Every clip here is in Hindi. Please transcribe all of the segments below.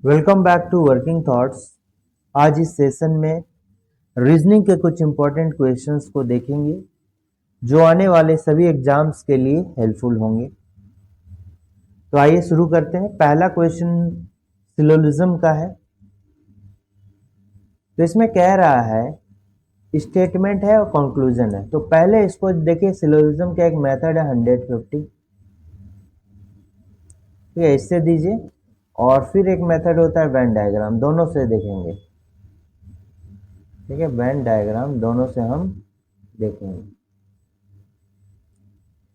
Welcome back to working thoughts. आज इस सेशन में रीजनिंग के कुछ इंपॉर्टेंट क्वेश्चंस को देखेंगे जो आने वाले सभी एग्जाम्स के लिए हेल्पफुल होंगे। तो आइए शुरू करते हैं। पहला क्वेश्चन सिलोजिज्म का है। तो इसमें कह रहा है स्टेटमेंट है और कंक्लूजन है। तो पहले इसको देखिए, सिलोजिज्म का एक मेथड है 150। ठीक है, इससे दीजिए। और फिर एक मेथड होता है वेन डायग्राम, दोनों से देखेंगे। ठीक है, वेन डायग्राम दोनों से हम देखेंगे।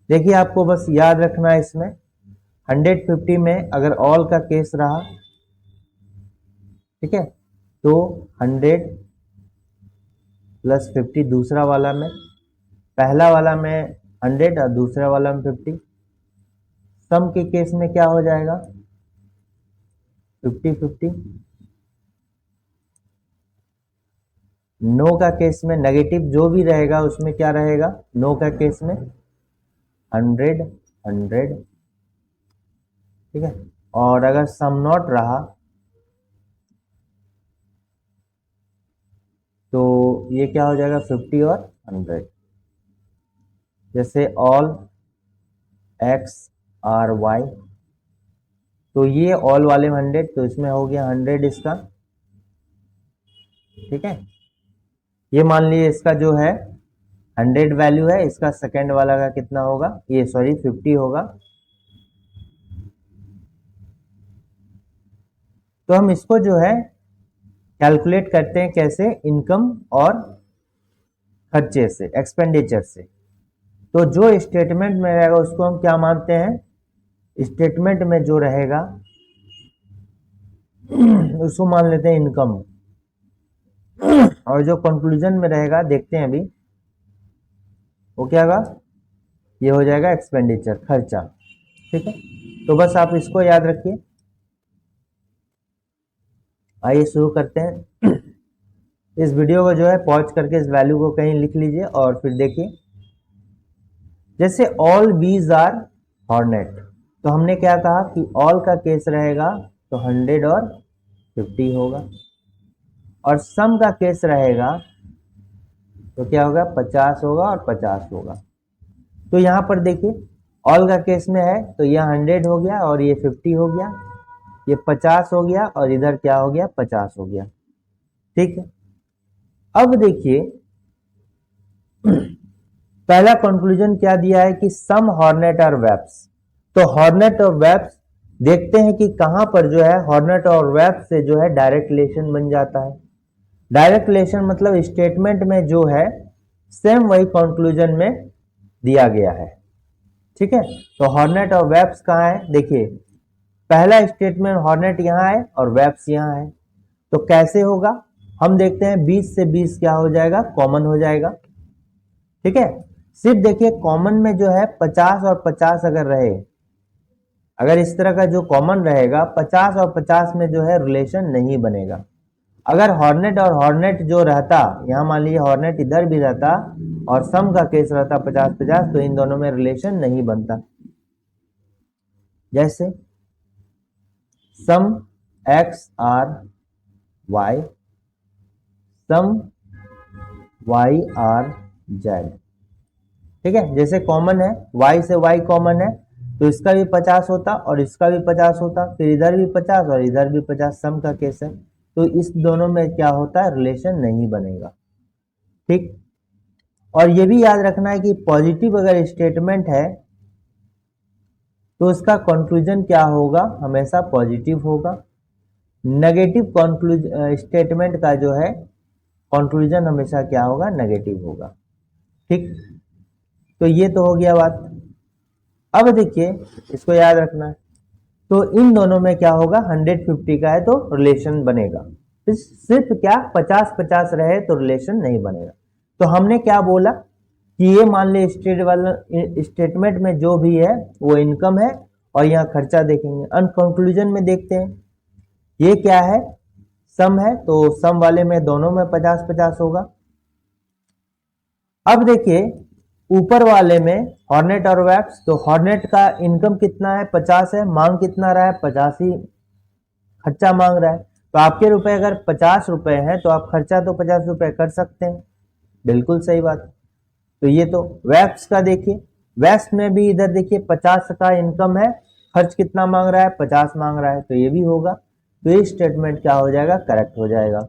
देखिए, आपको बस याद रखना है इसमें 150 में अगर ऑल का केस रहा, ठीक है, तो 100 प्लस 50 दूसरा वाला में, पहला वाला में 100 और दूसरा वाला में 50। सम के केस में क्या हो जाएगा 50-50। नो का केस में नेगेटिव जो भी रहेगा उसमें क्या रहेगा, नो का केस में 100-100। ठीक है, और अगर सम नॉट रहा तो ये क्या हो जाएगा 50 और 100। जैसे ऑल एक्स आर वाई, तो ये ऑल वाले में 100, तो इसमें हो गया 100 इसका। ठीक है, ये मान लीजिए इसका जो है 100 वैल्यू है, इसका सेकेंड वाला का कितना होगा, ये सॉरी 50 होगा। तो हम इसको जो है कैलकुलेट करते हैं कैसे, इनकम और खर्चे से, एक्सपेंडिचर से। तो जो स्टेटमेंट में रहेगा उसको हम क्या मानते हैं, स्टेटमेंट में जो रहेगा उसको मान लेते हैं इनकम, और जो कंक्लूजन में रहेगा देखते हैं अभी वो क्या होगा, ये हो जाएगा एक्सपेंडिचर, खर्चा। ठीक है, तो बस आप इसको याद रखिए। आइए शुरू करते हैं। इस वीडियो को जो है पॉज करके इस वैल्यू को कहीं लिख लीजिए और फिर देखिए। जैसे ऑल बीज आर हॉर्नेट, तो हमने क्या कहा कि ऑल का केस रहेगा तो 100 और 50 होगा, और सम का केस रहेगा तो क्या होगा 50 होगा और 50 होगा। तो यहां पर देखिए ऑल का केस में है तो यह 100 हो गया और ये 50 हो गया, ये 50 हो गया और इधर क्या हो गया 50 हो गया। ठीक है, अब देखिए पहला कंक्लूजन क्या दिया है कि सम हॉर्नेट और वेप्स। तो हॉर्नेट और वेप्स देखते हैं कि कहां पर जो है हॉर्नेट और वेप्स से जो है डायरेक्ट रिलेशन बन जाता है। डायरेक्ट रिलेशन मतलब स्टेटमेंट में जो है सेम वही कंक्लूजन में दिया गया है। ठीक है, तो हॉर्नेट और वेप्स कहाँ है, देखिए पहला स्टेटमेंट हॉर्नेट यहाँ है और वेप्स यहाँ है। तो कैसे होगा, हम देखते हैं 20 से 20 क्या हो जाएगा, कॉमन हो जाएगा। ठीक है, सिर्फ देखिए कॉमन में जो है 50 और 50 अगर रहे, अगर इस तरह का जो कॉमन रहेगा 50 और 50 में जो है रिलेशन नहीं बनेगा। अगर हॉर्नेट और हॉर्नेट जो रहता, यहां मान लीजिए हॉर्नेट इधर भी रहता और सम का केस रहता 50-50, तो इन दोनों में रिलेशन नहीं बनता। जैसे सम x R Y, some Y are Z. ठीक है, जैसे कॉमन है y से y कॉमन है तो इसका भी 50 होता और इसका भी 50 होता, फिर इधर भी 50 और इधर भी 50, सम का केस है तो इस दोनों में क्या होता है, रिलेशन नहीं बनेगा। ठीक, और ये भी याद रखना है कि पॉजिटिव अगर स्टेटमेंट है तो उसका कंक्लूजन क्या होगा, हमेशा पॉजिटिव होगा। नेगेटिव स्टेटमेंट का जो है कंक्लूजन हमेशा क्या होगा, नेगेटिव होगा। ठीक, तो ये तो हो गया बात। अब देखिए इसको याद रखना है, तो इन दोनों में क्या होगा, 150 का है तो रिलेशन बनेगा, सिर्फ क्या 50-50 रहे तो रिलेशन नहीं बनेगा। तो हमने क्या बोला कि ये मान ले स्टेटमेंट में जो भी है वो इनकम है और यहाँ खर्चा देखेंगे। अन कंक्लूजन में देखते हैं ये क्या है, सम है, तो सम वाले में दोनों में 50-50 होगा। अब देखिए ऊपर वाले में हॉर्नेट और वेप्स, तो हॉर्नेट का इनकम कितना है 50 है, मांग कितना रहा है 50 ही खर्चा मांग रहा है, तो आपके रुपए अगर 50 रुपए हैं तो आप खर्चा तो 50 रुपए कर सकते हैं, बिल्कुल सही बात। तो ये तो वेब्स का देखिए, वेब्स में भी इधर देखिए 50 का इनकम है, खर्च कितना मांग रहा है, 50 मांग रहा है, तो ये भी होगा। तो ये स्टेटमेंट क्या हो जाएगा, करेक्ट हो जाएगा।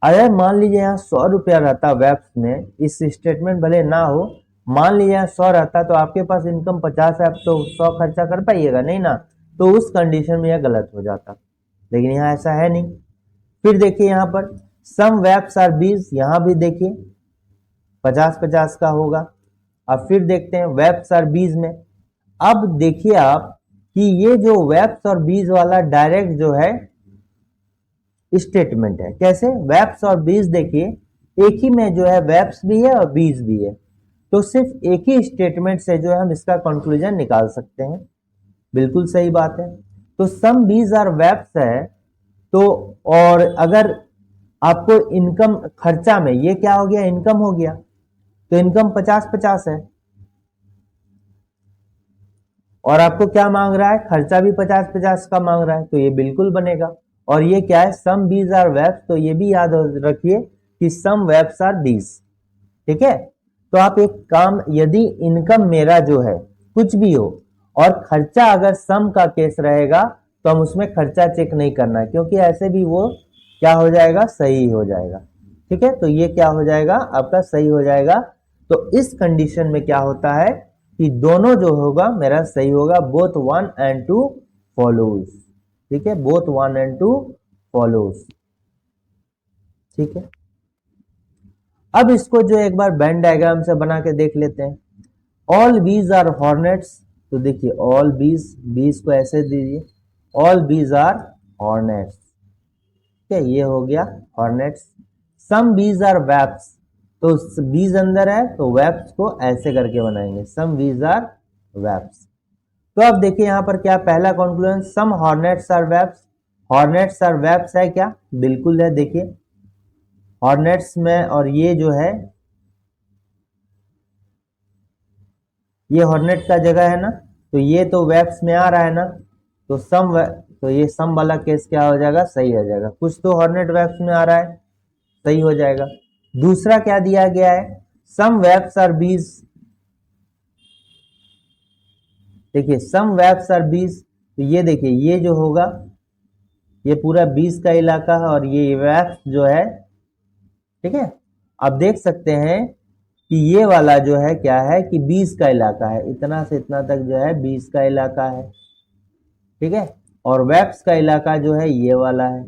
अगर मान लीजिए यहाँ 100 रुपया रहता वेब्स में, इस स्टेटमेंट भले ना हो, मान लीजिए यहाँ 100 रहता तो आपके पास इनकम 50 है, आप तो 100 खर्चा कर पाइएगा नहीं ना, तो उस कंडीशन में यह गलत हो जाता, लेकिन यहाँ ऐसा है नहीं। फिर देखिए यहाँ पर सम वेब्स आर 20, यहाँ भी देखिए 50-50 का होगा। अब फिर देखते हैं वेब्स आर 20 में, अब देखिए आप कि ये जो वेब्स और 20 वाला डायरेक्ट जो है स्टेटमेंट है। कैसे, वेब्स और 20 देखिए एक ही में जो है वेब्स भी है और 20 भी है, तो सिर्फ एक ही स्टेटमेंट से जो है हम इसका कंक्लूजन निकाल सकते हैं, बिल्कुल सही बात है। तो सम 20 आर वेब्स है, तो और अगर आपको इनकम खर्चा में ये क्या हो गया, इनकम हो गया, तो इनकम 50-50 है, और आपको क्या मांग रहा है, खर्चा भी 50-50 का मांग रहा है, तो ये बिल्कुल बनेगा। और ये क्या है, सम 20 आर वेब्स, तो ये भी याद रखिए कि सम वेब्स आर 20, ठीक है। तो आप एक काम, यदि इनकम मेरा जो है कुछ भी हो और खर्चा अगर सम का केस रहेगा तो हम उसमें खर्चा चेक नहीं करना है, क्योंकि ऐसे भी वो क्या हो जाएगा, सही हो जाएगा, ठीक है। तो ये क्या हो जाएगा, आपका सही हो जाएगा। तो इस कंडीशन में क्या होता है कि दोनों जो होगा मेरा सही होगा, बोथ 1 and 2 फॉलोज, ठीक है, बोथ 1 and 2 फॉलोज, ठीक है। अब इसको जो एक बार वेन डायग्राम से बना के देख लेते हैं। ऑल बीज आर हॉर्नेट्स, तो देखिए ऑल बीज, बीज को ऐसे दीजिए, ऑल बीज आर हॉर्नेट्स, ठीक है, ये हो गया हॉर्नेट्स। सम बीज आर वेप्स, तो बीज अंदर है तो वेप्स को ऐसे करके बनाएंगे, सम बीज आर वेप्स। तो अब देखिए यहां पर क्या पहला conclusion, some hornets are wasps, hornets are wasps है क्या, बिल्कुल है। देखिए हॉर्नेट्स में, और ये जो है ये हॉर्नेट का जगह है ना, तो ये तो वेब्स में आ रहा है ना, तो तो ये सम वाला केस क्या हो जाएगा, सही हो जाएगा। कुछ तो हॉर्नेट वेब्स में आ रहा है, सही हो जाएगा। दूसरा क्या दिया गया है, सम वेब्स आर बीज, देखिए सम वेब्स आर बीज, तो ये देखिए ये जो होगा ये पूरा 20 का इलाका है और ये वेब्स जो है, ठीक है। आप देख सकते हैं कि ये वाला जो है क्या है कि 20 का इलाका है, इतना से इतना तक जो है 20 का इलाका है, ठीक है। और वेब्स का इलाका जो है ये वाला है,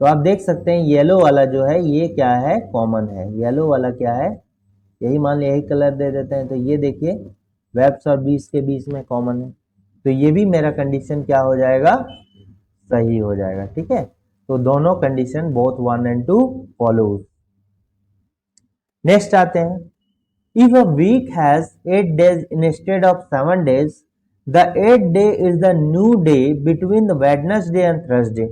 तो आप देख सकते हैं येलो वाला जो है ये क्या है, कॉमन है। येलो वाला क्या है, यही मान लीजिए, यही कलर दे देते हैं, तो ये देखिए वेब्स और 20 के बीच में कॉमन है, तो ये भी मेरा कंडीशन क्या हो जाएगा, सही हो जाएगा, ठीक है। तो दोनों condition both 1 and 2 follows. Next आते हैं, if a week has 8 days instead of 7 days, the 8th day इज the new day between the Wednesday and Thursday.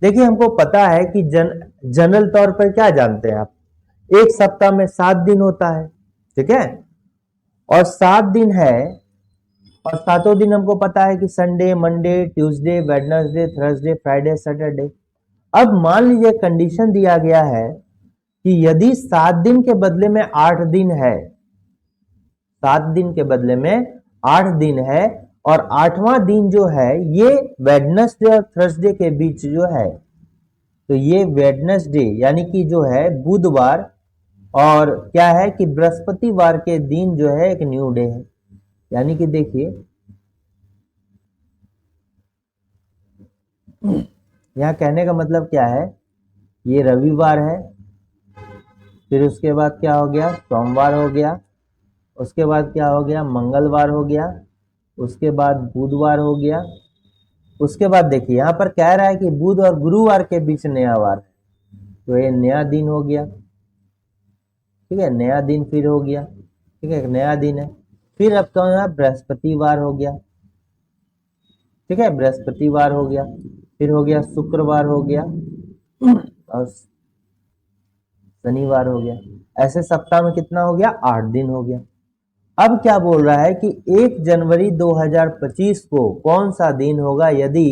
देखिए हमको पता है कि जनरल तौर पर क्या जानते हैं आप, एक सप्ताह में 7 दिन होता है, ठीक है, और 7 दिन है, और सातों दिन हमको पता है कि Sunday, Monday, Tuesday, Wednesday, Thursday, Friday, Saturday. अब मान लीजिए कंडीशन दिया गया है कि यदि 7 दिन के बदले में 8 दिन है, 7 दिन के बदले में 8 दिन है, और 8वां दिन जो है ये वेडनेसडे और थर्सडे के बीच जो है, तो ये वेडनेसडे यानी कि जो है बुधवार, और क्या है कि बृहस्पतिवार के दिन जो है एक न्यू डे है। यानी कि देखिए यहाँ कहने का मतलब क्या है, ये रविवार है, फिर उसके बाद क्या हो गया, सोमवार हो गया, उसके बाद क्या हो गया, मंगलवार हो गया, उसके बाद बुधवार हो गया, उसके बाद देखिए यहाँ पर कह रहा है कि बुध और गुरुवार के बीच नया वार है, तो ये नया दिन हो गया, ठीक है, नया दिन फिर हो गया, ठीक है, नया दिन है। फिर अब तो यहाँ बृहस्पतिवार हो गया, ठीक है, बृहस्पतिवार हो गया, फिर हो गया शुक्रवार हो गया, और शनिवार हो गया। ऐसे सप्ताह में कितना हो गया, 8 दिन हो गया। अब क्या बोल रहा है कि 1 जनवरी 2025 को कौन सा दिन होगा यदि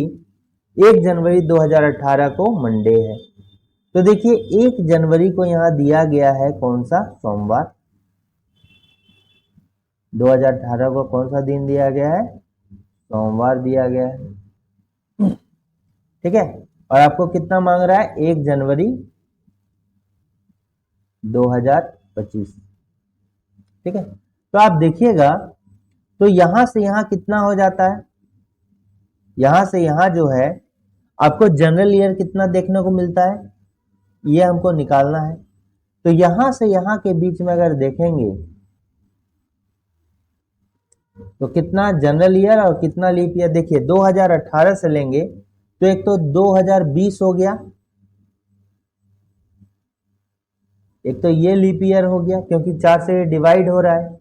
1 जनवरी 2018 को मंडे है। तो देखिए 1 जनवरी को यहां दिया गया है कौन सा, सोमवार। 2018 को कौन सा दिन दिया गया है, सोमवार दिया गया है। ठीक है, और आपको कितना मांग रहा है, 1 जनवरी 2025। ठीक है, तो आप देखिएगा तो यहां से यहां कितना हो जाता है, यहां से यहां जो है आपको जनरल ईयर कितना देखने को मिलता है, ये हमको निकालना है। तो यहां से यहां के बीच में अगर देखेंगे तो कितना जनरल ईयर और कितना लीप ईयर, देखिए 2018 से लेंगे तो एक तो 2020 हो गया, एक तो ये लीप ईयर हो गया क्योंकि 4 से डिवाइड हो रहा है।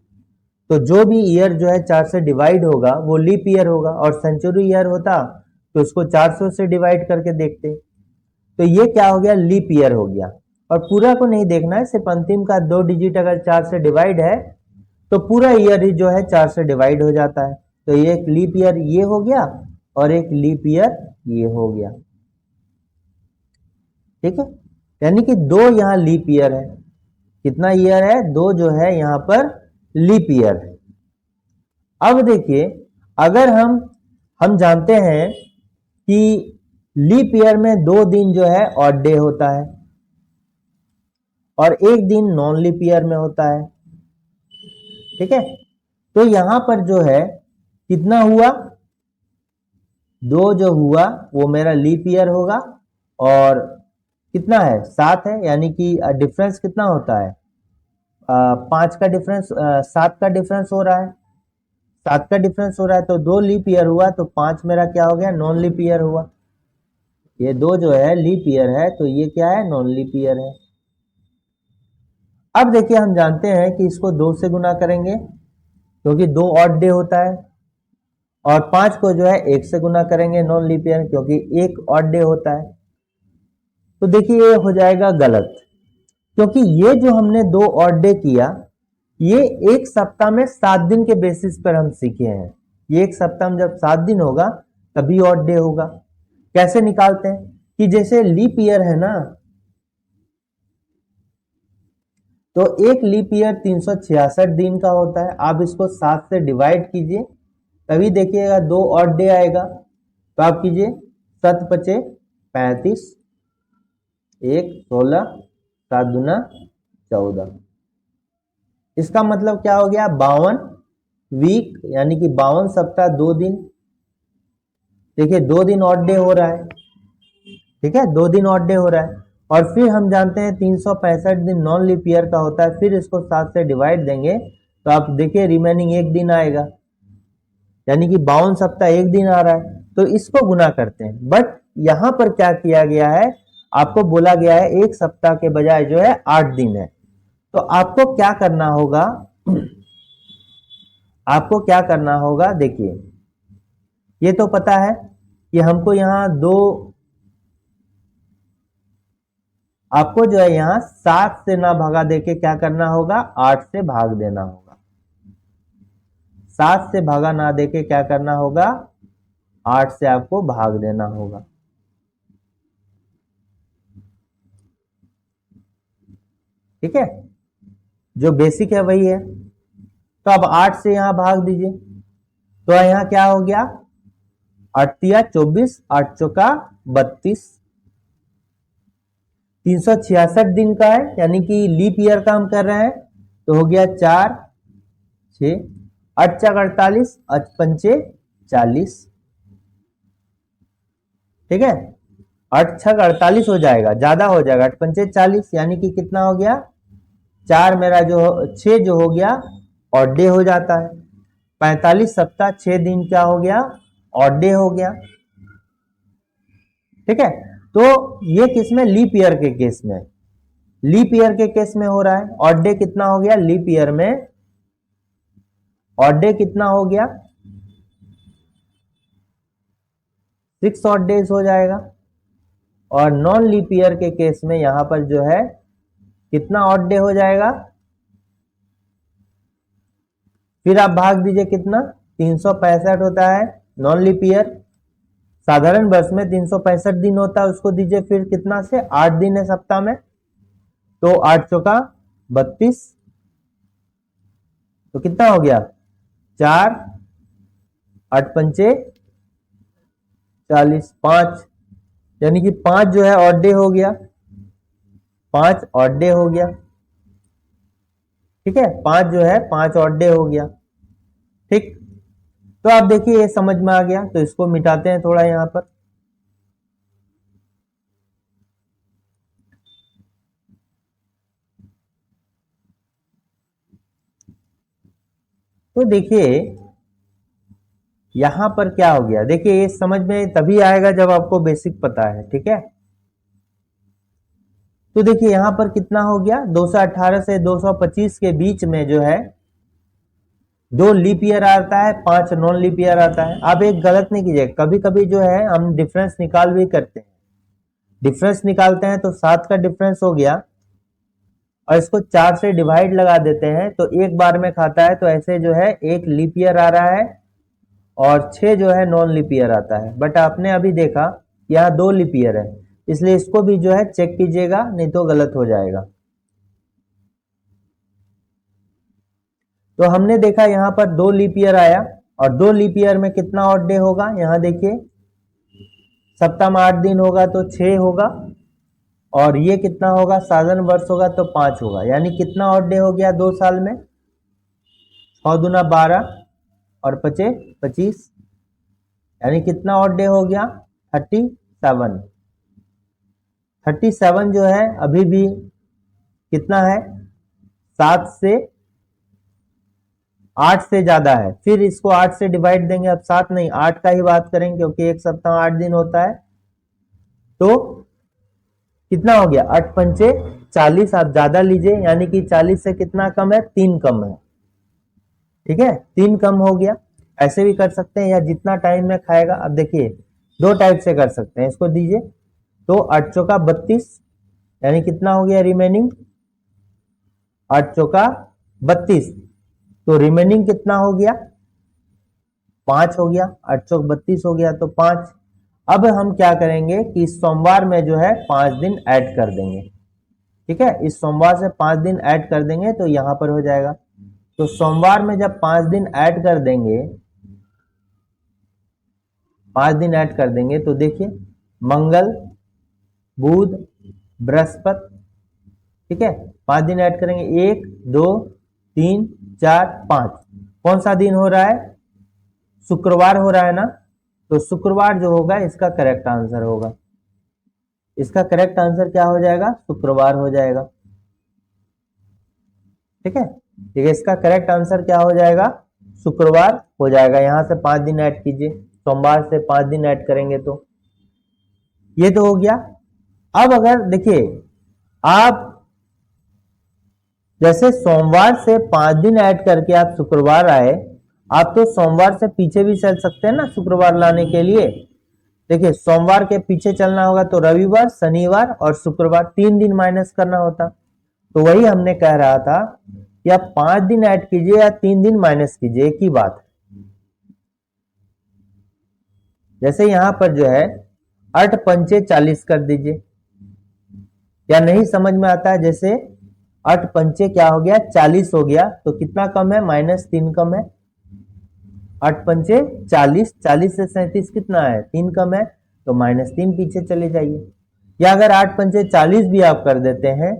तो जो भी ईयर जो है 4 से डिवाइड होगा वो लीप ईयर होगा, और सेंचुरी ईयर होता तो उसको 400 से डिवाइड करके देखते। तो ये क्या हो गया, लीप ईयर हो गया। और पूरा को नहीं देखना है, सिर्फ अंतिम का 2 डिजिट अगर 4 से डिवाइड है तो पूरा ईयर ही जो है 4 से डिवाइड हो जाता है। तो ये एक लीप ईयर ये हो गया और एक लीप ईयर ये हो गया। ठीक है, यानी कि 2 यहाँ लीप ईयर है। कितना ईयर है, 2 जो है यहाँ पर लीप ईयर है। अब देखिए अगर हम जानते हैं कि लीप ईयर में 2 दिन जो है ऑड डे होता है और 1 दिन नॉन लीप ईयर में होता है। ठीक है, तो यहां पर जो है कितना हुआ, 2 जो हुआ वो मेरा लीप ईयर होगा, और कितना है 7 है, यानी कि डिफरेंस कितना होता है, 5 का डिफरेंस, 7 का डिफरेंस हो रहा है, 7 का डिफरेंस हो रहा है। तो 2 लीप ईयर हुआ तो 5 मेरा क्या हो गया, नॉन लीप ईयर हुआ। ये 2 जो है लीप ईयर है तो ये क्या है, नॉन लीप ईयर है। अब देखिए हम जानते हैं कि इसको 2 से गुना करेंगे क्योंकि 2 ऑड डे होता है, और 5 को जो है 1 से गुना करेंगे नॉन लीप ईयर क्योंकि 1 ऑड डे होता है। तो देखिए ये हो जाएगा गलत, क्योंकि ये जो हमने 2 ऑड डे किया ये एक सप्ताह में 7 दिन के बेसिस पर हम सीखे हैं। ये एक सप्ताह में जब 7 दिन होगा तभी ऑड डे होगा। कैसे निकालते हैं कि जैसे लीप ईयर है ना, तो एक लीप ईयर 366 दिन का होता है। आप इसको 7 से डिवाइड कीजिए तभी देखिएगा 2 ऑड डे आएगा। तो आप कीजिए 7 पचे 35, 1 16, 7 दूना 14। इसका मतलब क्या हो गया, 52 वीक, यानी कि 52 सप्ताह 2 दिन। देखिए 2 दिन ऑड डे हो रहा है, ठीक है, 2 दिन ऑड डे हो रहा है। और फिर हम जानते हैं 365 दिन नॉन लीप ईयर का होता है, फिर इसको 7 से डिवाइड देंगे तो आप देखिए रिमेनिंग 1 दिन आएगा, यानी कि 52 सप्ताह 1 दिन आ रहा है। तो इसको गुना करते हैं, बट यहां पर क्या किया गया है, आपको बोला गया है 1 सप्ताह के बजाय जो है 8 दिन है। तो आपको क्या करना होगा, आपको क्या करना होगा, देखिए ये तो पता है कि हमको यहां 2, आपको जो है यहां 7 से ना भागा देके क्या करना होगा, 8 से भाग देना होगा। 7 से भागा ना देके क्या करना होगा, 8 से आपको भाग देना होगा। ठीक है, जो बेसिक है वही है। तो अब 8 से यहां भाग दीजिए तो यहां क्या हो गया, 8 या 24, 8 चौका 32, 366 दिन का है, यानी कि लीप ईयर का हम कर रहे हैं। तो हो गया 4 6, 8 चक 48, 8 पंचे 40। ठीक है, 8 छक 48 हो जाएगा, ज्यादा हो जाएगा, 8 पंचे 40, यानी कि कितना हो गया, 4 मेरा जो 6 जो हो गया ऑड डे हो जाता है। 45 सप्ताह 6 दिन क्या हो गया, ऑड डे हो गया। ठीक है, तो ये किस में, लीप ईयर के केस में, लीप ईयर के केस में हो रहा है। ऑड डे कितना हो गया लीप ईयर में, ऑड डे कितना हो गया, 6 ऑड डेज हो जाएगा। और नॉन लीप ईयर के केस में यहां पर जो है कितना ऑड डे हो जाएगा, फिर आप भाग दीजिए कितना, 365 होता है नॉन लीप ईयर। साधारण वर्ष में 365 दिन होता है, उसको दीजिए फिर कितना से 8 दिन है सप्ताह में, तो 8 चौका 32, तो कितना हो गया 4, 8 पंचे 40, 5, यानी कि 5 जो है ऑड डे हो गया, 5 ऑड डे हो गया। ठीक है, 5 जो है 5 ऑड डे हो गया। ठीक, तो आप देखिए ये समझ में आ गया, तो इसको मिटाते हैं थोड़ा यहां पर। तो देखिए यहां पर क्या हो गया, देखिए ये समझ में तभी आएगा जब आपको बेसिक पता है। ठीक है, तो देखिए यहां पर कितना हो गया, 218 से 225 के बीच में जो है 2 लीप ईयर आता है, 5 नॉन लीप ईयर आता है। आप एक गलत नहीं कीजिए, कभी कभी जो है हम डिफरेंस निकाल भी करते हैं, डिफरेंस निकालते हैं तो 7 का डिफरेंस हो गया और इसको 4 से डिवाइड लगा देते हैं तो एक बार में खाता है, तो ऐसे जो है एक लीप ईयर आ रहा है और 6 जो है नॉन लीप ईयर आता है। बट आपने अभी देखा यहाँ 2 लीप ईयर है, इसलिए इसको भी जो है चेक कीजिएगा, नहीं तो गलत हो जाएगा। तो हमने देखा यहाँ पर 2 लीप ईयर आया, और 2 लीप ईयर में कितना ऑड डे होगा, यहाँ देखिए सप्ताह में 8 दिन होगा तो 6 होगा, और ये कितना होगा साधारण वर्ष होगा तो 5 होगा, यानी कितना ऑड डे हो गया 2 साल में, 6 दूना 12 और 5 25, यानी कितना ऑड डे हो गया 37। 37 जो है अभी भी कितना है 7 से 8 से ज्यादा है, फिर इसको 8 से डिवाइड देंगे, अब 7 नहीं 8 का ही बात करेंगे क्योंकि एक सप्ताह 8 दिन होता है। तो कितना हो गया 8 पंचे 40, आप ज्यादा लीजिए, यानी कि 40 से कितना कम है 3 कम है। ठीक है, 3 कम हो गया, ऐसे भी कर सकते हैं या जितना टाइम में खाएगा। अब देखिए 2 टाइप से कर सकते हैं, इसको दीजिए तो 8 चौका 32, यानी कितना हो गया रिमेनिंग 8 चौका 32, तो रिमेनिंग कितना हो गया 5 हो गया, 8 चौक 32 हो गया तो 5। अब हम क्या करेंगे कि इस सोमवार में जो है 5 दिन ऐड कर देंगे। ठीक है, इस सोमवार से 5 दिन ऐड कर देंगे तो यहां पर हो जाएगा। तो सोमवार में जब 5 दिन ऐड कर देंगे, 5 दिन ऐड कर देंगे तो देखिए मंगल, बुध, बृहस्पति, ठीक है 5 दिन ऐड करेंगे, 1 2 3 4 5, कौन सा दिन हो रहा है शुक्रवार हो रहा है ना, तो शुक्रवार जो होगा इसका करेक्ट आंसर होगा, इसका करेक्ट आंसर क्या हो जाएगा शुक्रवार हो जाएगा। ठीक है, ठीक है, इसका करेक्ट आंसर क्या हो जाएगा शुक्रवार हो जाएगा। यहां से 5 दिन ऐड कीजिए, सोमवार से 5 दिन ऐड करेंगे तो ये तो हो गया। अब अगर देखिए आप जैसे सोमवार से 5 दिन ऐड करके आप शुक्रवार आए, आप तो सोमवार से पीछे भी चल सकते हैं ना शुक्रवार लाने के लिए। देखिए सोमवार के पीछे चलना होगा तो रविवार, शनिवार और शुक्रवार 3 दिन माइनस करना होता, तो वही हमने कह रहा था कि आप 5 दिन ऐड कीजिए या 3 दिन माइनस कीजिए, एक ही बात है। जैसे यहां पर जो है 8 पंचे 40 कर दीजिए, या नहीं समझ में आता है जैसे 8 पंचे क्या हो गया 40 हो गया, तो कितना कम है -3 कम है, 8 पंचे 40, 40 से 37 कितना है 3 कम है, तो -3 पीछे चले जाइए। या अगर 8 पंचे 40 भी आप कर देते हैं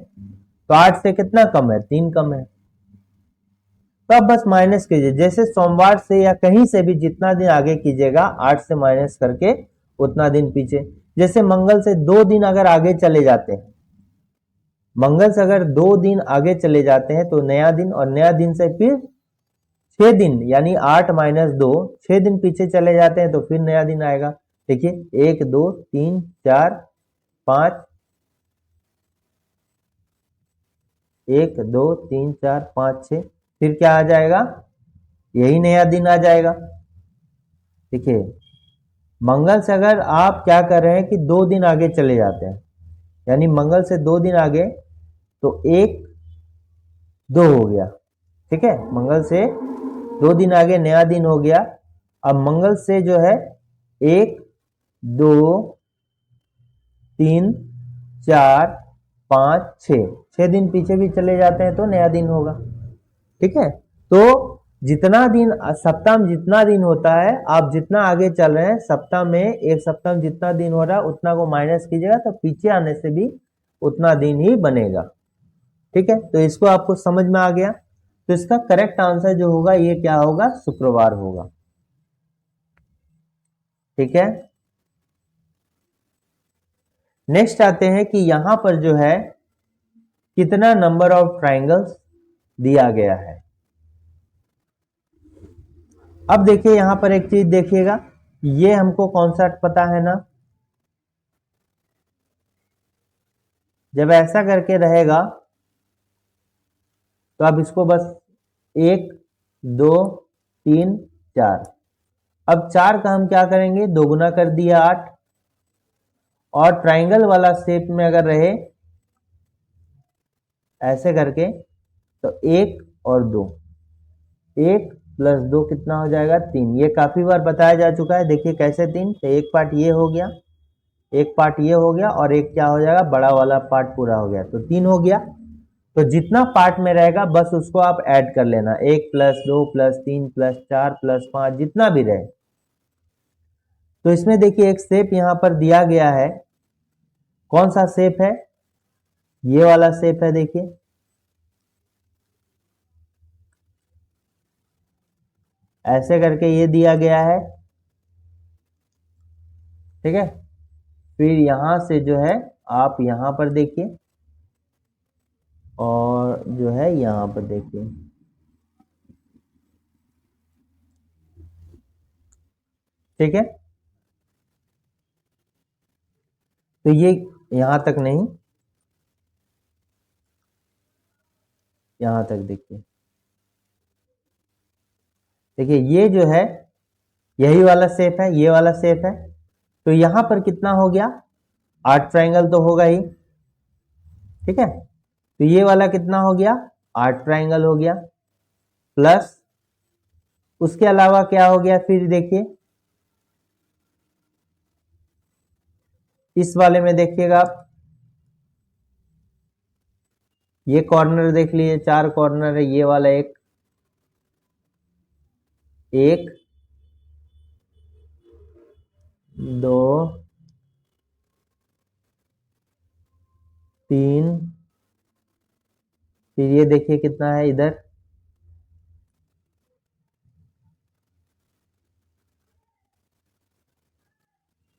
तो 8 से कितना कम है 3 कम है, तो अब बस माइनस कीजिए, जैसे सोमवार से या कहीं से भी जितना दिन आगे कीजिएगा 8 से माइनस करके उतना दिन पीछे। जैसे मंगल से 2 दिन अगर आगे चले जाते हैं, मंगल से अगर 2 दिन आगे चले जाते हैं तो नया दिन, और नया दिन से फिर 6 दिन यानी 8 माइनस 2, 6 दिन पीछे चले जाते हैं तो फिर नया दिन आएगा। देखिए 1 2 3 4 5, 1 2 3 4 5 6, फिर क्या आ जाएगा यही नया दिन आ जाएगा। देखिए मंगल से अगर आप क्या कर रहे हैं कि 2 दिन आगे चले जाते हैं, यानी मंगल से 2 दिन आगे तो 1 2 हो गया। ठीक है, मंगल से 2 दिन आगे नया दिन हो गया। अब मंगल से जो है 1 2 3 4 5 6 दिन पीछे भी चले जाते हैं तो नया दिन होगा। ठीक है, तो जितना दिन सप्ताह में जितना दिन होता है, आप जितना आगे चल रहे हैं सप्ताह में, एक सप्ताह में जितना दिन हो रहा है उतना को माइनस कीजिएगा तो पीछे आने से भी उतना दिन ही बनेगा। ठीक है, तो इसको आपको समझ में आ गया। तो इसका करेक्ट आंसर जो होगा ये क्या होगा, शुक्रवार होगा। ठीक है, नेक्स्ट आते हैं कि यहां पर जो है कितना नंबर ऑफ ट्राइंगल्स दिया गया है। अब देखिए यहां पर एक चीज देखिएगा, ये हमको कॉन्सेप्ट पता है ना, जब ऐसा करके रहेगा तो आप इसको बस 1 2 3 4, अब 4 का हम क्या करेंगे, दोगुना कर दिया 8, और ट्राइंगल वाला शेप में अगर रहे ऐसे करके तो 1 और 2, 1 प्लस 2 कितना हो जाएगा, 3। ये काफी बार बताया जा चुका है। देखिए कैसे 3, तो एक पार्ट ये हो गया, एक पार्ट ये हो गया, और एक क्या हो जाएगा, बड़ा वाला पार्ट पूरा हो गया, तो 3 हो गया। तो जितना पार्ट में रहेगा बस उसको आप ऐड कर लेना, 1 प्लस 2 प्लस 3 प्लस 4 प्लस 5 जितना भी रहे। तो इसमें देखिए एक शेप यहां पर दिया गया है, कौन सा शेप है, ये वाला शेप है। देखिए ऐसे करके ये दिया गया है। ठीक है, फिर यहां से जो है आप यहां पर देखिए, और जो है यहां पर देखिए, ठीक है। तो ये यहां तक नहीं, यहां तक देखिए, देखिए ये जो है यही वाला शेप है, ये वाला शेप है। तो यहां पर कितना हो गया, 8 ट्राइंगल तो होगा ही। ठीक है, तो ये वाला कितना हो गया, 8 ट्राइंगल हो गया, प्लस उसके अलावा क्या हो गया, फिर देखिए इस वाले में देखिएगा आप, ये कॉर्नर देख लीजिए, 4 कॉर्नर है, ये वाला एक 2 3, फिर ये देखिए कितना है इधर,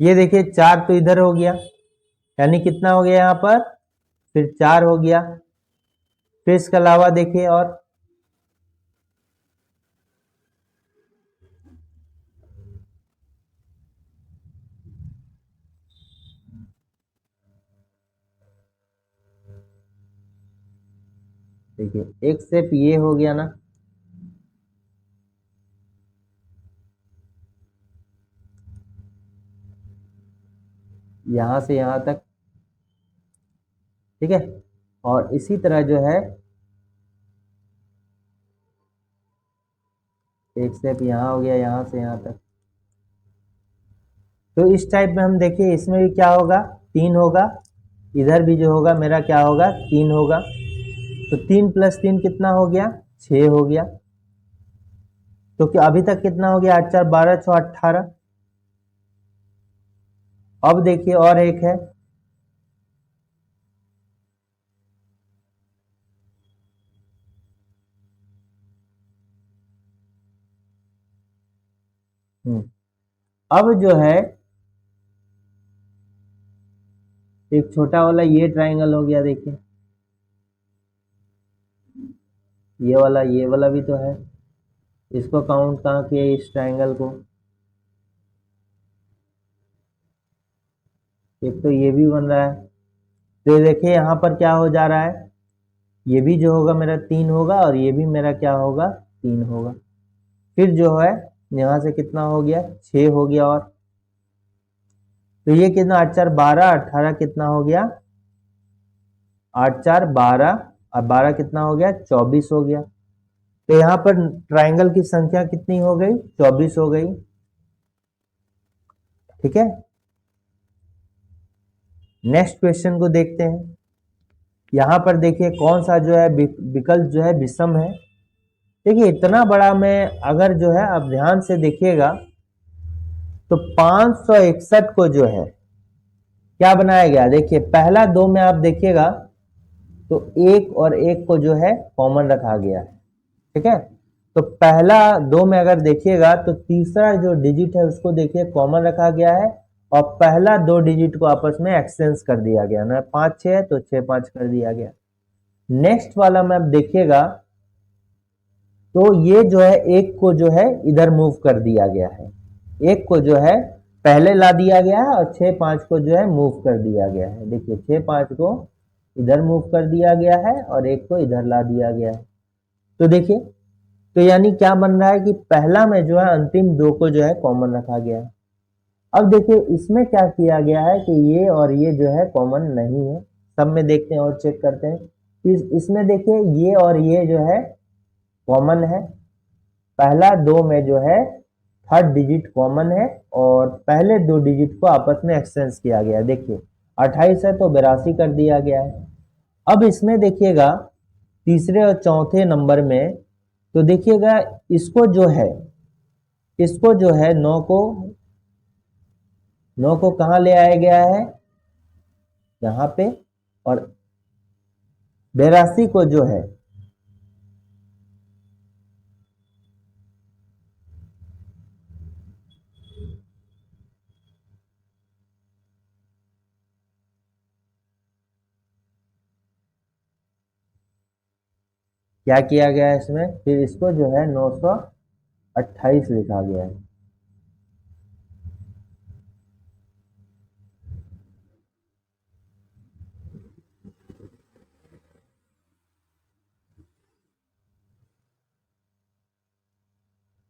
ये देखिए 4 तो इधर हो गया, यानी कितना हो गया यहां पर, फिर 4 हो गया। फिर इसके अलावा देखिए, और देखिए एक शेप ये हो गया ना, यहां से यहां तक। ठीक है, और इसी तरह जो है एक शेप यहां हो गया, यहां से यहां तक। तो इस टाइप में हम देखिए, इसमें भी क्या होगा, 3 होगा, इधर भी जो होगा मेरा क्या होगा, 3 होगा। तो 3 प्लस 3 कितना हो गया, 6 हो गया। तो क्या अभी तक कितना हो गया, 8 4 12 6 18। अब देखिए और एक है, अब जो है एक छोटा वाला ये ट्राइंगल हो गया। देखिए ये वाला भी तो है, इसको काउंट कहाँ किया, इस ट्राइंगल को। एक तो ये भी बन रहा है, तो ये देखिए यहाँ पर क्या हो जा रहा है, ये भी जो होगा मेरा 3 होगा, और ये भी मेरा क्या होगा, 3 होगा। फिर जो है यहाँ से कितना हो गया, 6 हो गया। और तो ये कितना, 8 4 12 18 कितना हो गया, 8 4 12, और 12 कितना हो गया, 24 हो गया। तो यहाँ पर ट्राइंगल की संख्या कितनी हो गई? 24 हो गई। ठीक है, नेक्स्ट क्वेश्चन को देखते हैं। यहाँ पर देखिए कौन सा जो है विकल्प जो है विषम है। देखिए इतना बड़ा में अगर जो है आप ध्यान से देखिएगा तो 561 को जो है क्या बनाया गया? देखिए पहला दो में आप देखिएगा तो एक और एक को जो है कॉमन रखा गया है। ठीक है, तो पहला दो में अगर देखिएगा तो तीसरा जो डिजिट है उसको देखिए कॉमन रखा गया है और पहला दो डिजिट को आपस में एक्सचेंज कर दिया गया ना, 5 6 है तो 6 5 कर दिया गया। नेक्स्ट वाला में आप देखिएगा तो ये जो है एक को जो है इधर मूव कर दिया गया है, एक को जो है पहले ला दिया गया है और 6 5 को जो है मूव कर दिया गया है। देखिए 6 5 को इधर मूव कर दिया गया है और एक को इधर ला दिया गया है। तो देखिए तो यानी क्या बन रहा है कि पहला में जो है अंतिम दो को जो है कॉमन रखा गया है। अब देखिए इसमें क्या किया गया है कि ये और ये जो है कॉमन नहीं है। सब में देखते हैं और चेक करते हैं। इसमें देखिए ये और ये जो है कॉमन है, पहला दो में जो है थर्ड डिजिट कॉमन है और पहले दो डिजिट को आपस में एक्सचेंज किया गया। देखिए 28 है तो 82 कर दिया गया है। अब इसमें देखिएगा तीसरे और चौथे नंबर में तो देखिएगा इसको जो है 9 को कहाँ ले आया गया है? यहाँ पे, और 82 को जो है क्या किया गया है इसमें? फिर इसको जो है 928 लिखा गया है।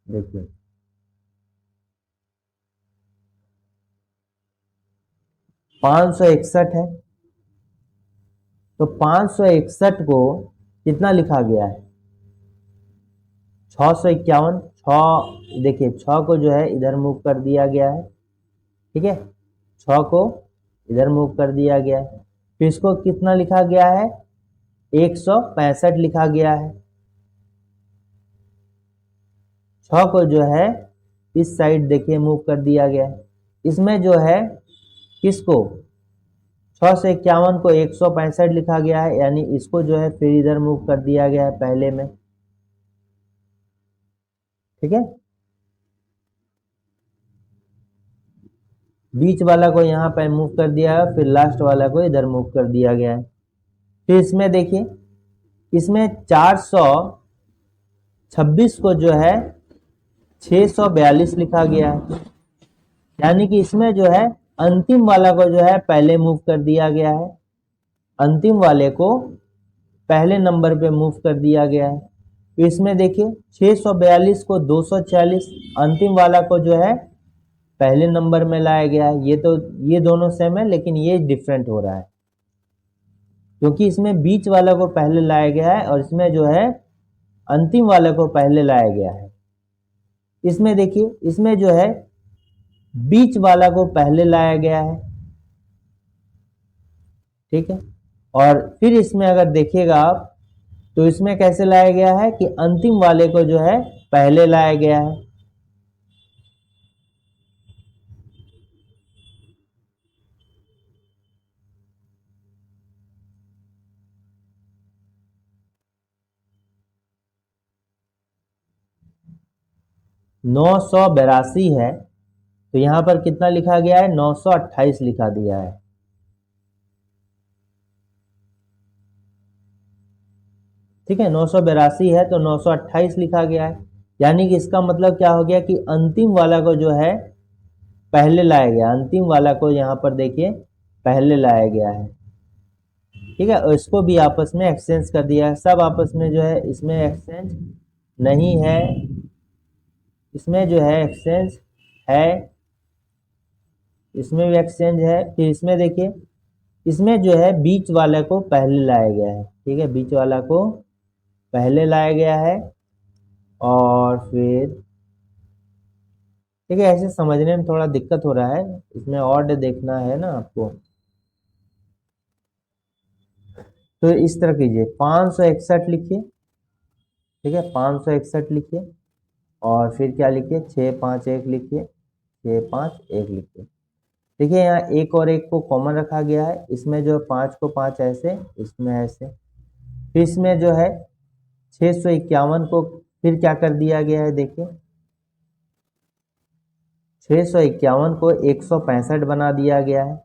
देखिए 561 है तो 561 को कितना लिखा गया है? 651। 6 देखिए 6 को जो है इधर मूव कर दिया गया है। ठीक है, 6 को इधर मूव कर दिया गया है। फिर इसको कितना लिखा गया है? 165 लिखा गया है। 6 को जो है इस साइड देखिए मूव कर दिया गया है। इसमें जो है किसको 6 से 51 को 165 लिखा गया है, यानी इसको जो है फिर इधर मूव कर दिया गया है पहले में। ठीक है, बीच वाला को यहाँ पे मूव कर दिया है, फिर लास्ट वाला को इधर मूव कर दिया गया है। फिर इसमें देखिए इसमें 426 को जो है 642 लिखा गया है, यानी कि इसमें जो है अंतिम वाला को जो है पहले मूव कर दिया गया है, अंतिम वाले को पहले नंबर पे मूव कर दिया गया है। तो इसमें देखिए 642 को 240 अंतिम वाला को जो है पहले नंबर में लाया गया है। ये दोनों सेम है लेकिन ये डिफरेंट हो रहा है क्योंकि इसमें बीच वाला को पहले लाया गया है और इसमें जो है अंतिम वाले को पहले लाया गया है। इसमें देखिए इसमें जो है बीच वाला को पहले लाया गया है। ठीक है, और फिर इसमें अगर देखिएगा आप तो इसमें कैसे लाया गया है कि अंतिम वाले को जो है पहले लाया गया है। नौ सौ बेरासी है तो यहां पर कितना लिखा गया है? 928 लिखा दिया है। ठीक है, 982 है तो 928 लिखा गया है, यानी कि इसका मतलब क्या हो गया कि अंतिम वाला को जो है पहले लाया गया, अंतिम वाला को यहाँ पर देखिए पहले लाया गया है। ठीक है, और इसको भी आपस में एक्सचेंज कर दिया है। सब आपस में जो है इसमें एक्सचेंज नहीं है, इसमें जो है एक्सचेंज है, इसमें भी एक्सचेंज है। फिर इसमें देखिए इसमें जो है बीच वाले को पहले लाया गया है। ठीक है, बीच वाला को पहले लाया गया है और फिर ठीक है, ऐसे समझने में थोड़ा दिक्कत हो रहा है, इसमें ऑड देखना है ना आपको, तो इस तरह कीजिए 561 लिखिए, ठीक है 561 लिखिए, और फिर क्या लिखिए 651 लिखिए, 651 लिखिए। देखिए यहाँ एक और एक को कॉमन रखा गया है, इसमें जो 5 को 5 ऐसे, इसमें ऐसे, फिर इसमें जो है 651 को फिर क्या कर दिया गया है, देखिए 651 को 165 बना दिया गया है,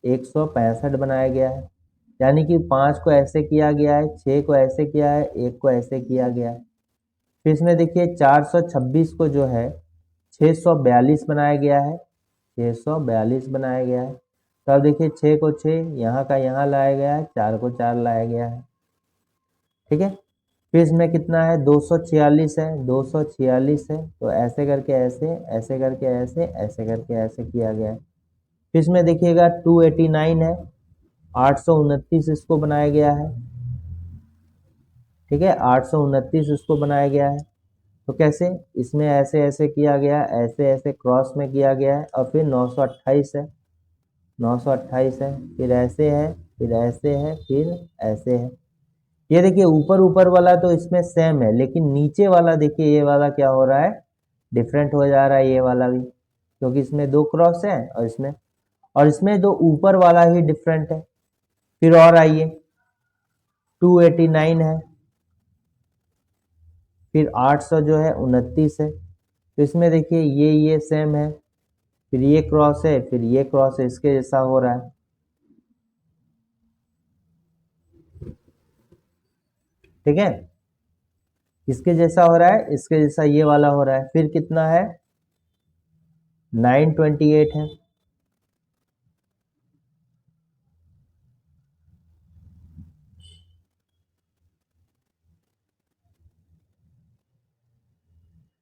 165 बनाया गया है, यानी कि 5 को ऐसे किया गया है, 6 को ऐसे किया है, 1 को ऐसे किया गया है। फिर इसमें देखिए 426 को जो है 642 बनाया गया है, 642 बनाया गया है। तो अब देखिए 6 को 6 यहाँ का यहाँ लाया गया है, 4 को 4 लाया गया है, ठीक है। फिर इसमें कितना है 246 है, 246 है, तो ऐसे करके ऐसे, ऐसे करके ऐसे, ऐसे करके ऐसे किया गया है। फिर इसमें देखिएगा 289 है, 829 इसको बनाया गया है, ठीक है 829 इसको बनाया गया है। तो कैसे, इसमें ऐसे ऐसे किया गया, ऐसे ऐसे क्रॉस में किया गया है, और फिर 928 है, 928 है, फिर ऐसे है, फिर ऐसे है, फिर ऐसे है। ये देखिए ऊपर ऊपर वाला तो इसमें सेम है, लेकिन नीचे वाला देखिए ये वाला क्या हो रहा है, डिफरेंट हो जा रहा है ये वाला भी, क्योंकि इसमें 2 क्रॉस है और इसमें दो ऊपर वाला ही डिफरेंट है। फिर और आइए 289 है, फिर 800 जो है 29 है, तो इसमें देखिए ये सेम है, फिर ये क्रॉस है, फिर ये क्रॉस है, इसके जैसा हो रहा है, ठीक है इसके जैसा हो रहा है, इसके जैसा ये वाला हो रहा है। फिर कितना है 928 है,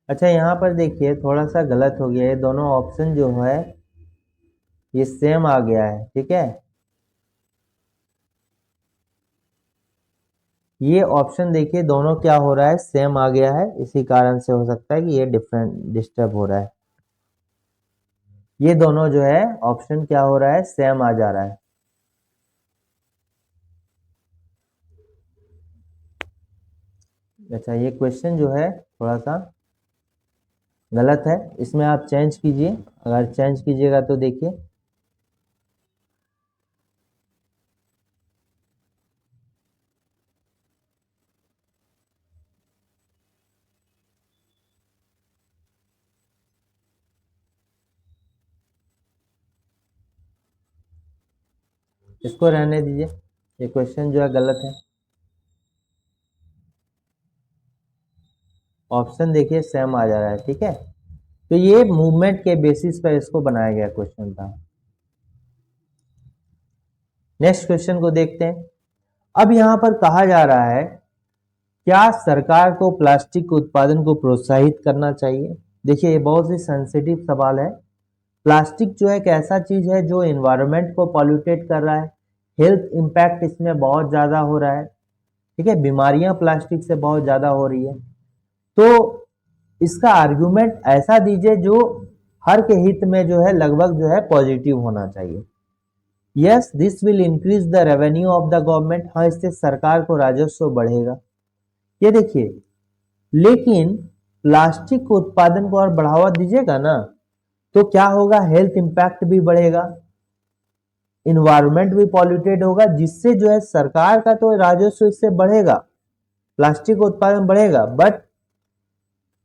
अच्छा यहाँ पर देखिए थोड़ा सा गलत हो गया, ये दोनों ऑप्शन जो है ये सेम आ गया है, ठीक है ये ऑप्शन देखिए दोनों क्या हो रहा है, सेम आ गया है, इसी कारण से हो सकता है कि ये डिफरेंट डिस्टर्ब हो रहा है। ये दोनों जो है ऑप्शन क्या हो रहा है, सेम आ जा रहा है। अच्छा ये क्वेश्चन जो है थोड़ा सा गलत है, इसमें आप चेंज कीजिए, अगर चेंज कीजिएगा तो देखिए इसको रहने दीजिए, ये क्वेश्चन जो है गलत है, ऑप्शन देखिए सेम आ जा रहा है, ठीक है तो ये मूवमेंट के बेसिस पर इसको बनाया गया क्वेश्चन था। नेक्स्ट क्वेश्चन को देखते हैं। अब यहां पर कहा जा रहा है क्या सरकार को प्लास्टिक के उत्पादन को प्रोत्साहित करना चाहिए। देखिए ये बहुत ही सेंसिटिव सवाल है। प्लास्टिक जो है एक ऐसा चीज है जो एनवायरनमेंट को पॉल्यूटेट कर रहा है, हेल्थ इंपैक्ट इसमें बहुत ज्यादा हो रहा है, ठीक है बीमारियां प्लास्टिक से बहुत ज्यादा हो रही है। तो इसका आर्गुमेंट ऐसा दीजिए जो हर के हित में जो है लगभग जो है पॉजिटिव होना चाहिए। Yes this will increase the revenue of the government, हाँ इससे सरकार को राजस्व बढ़ेगा। ये देखिए लेकिन प्लास्टिक के उत्पादन को और बढ़ावा दीजिएगा ना तो क्या होगा, हेल्थ इंपैक्ट भी बढ़ेगा, इन्वायरमेंट भी पॉल्यूटेड होगा, जिससे जो है सरकार का तो राजस्व इससे बढ़ेगा, प्लास्टिक का उत्पादन बढ़ेगा, बट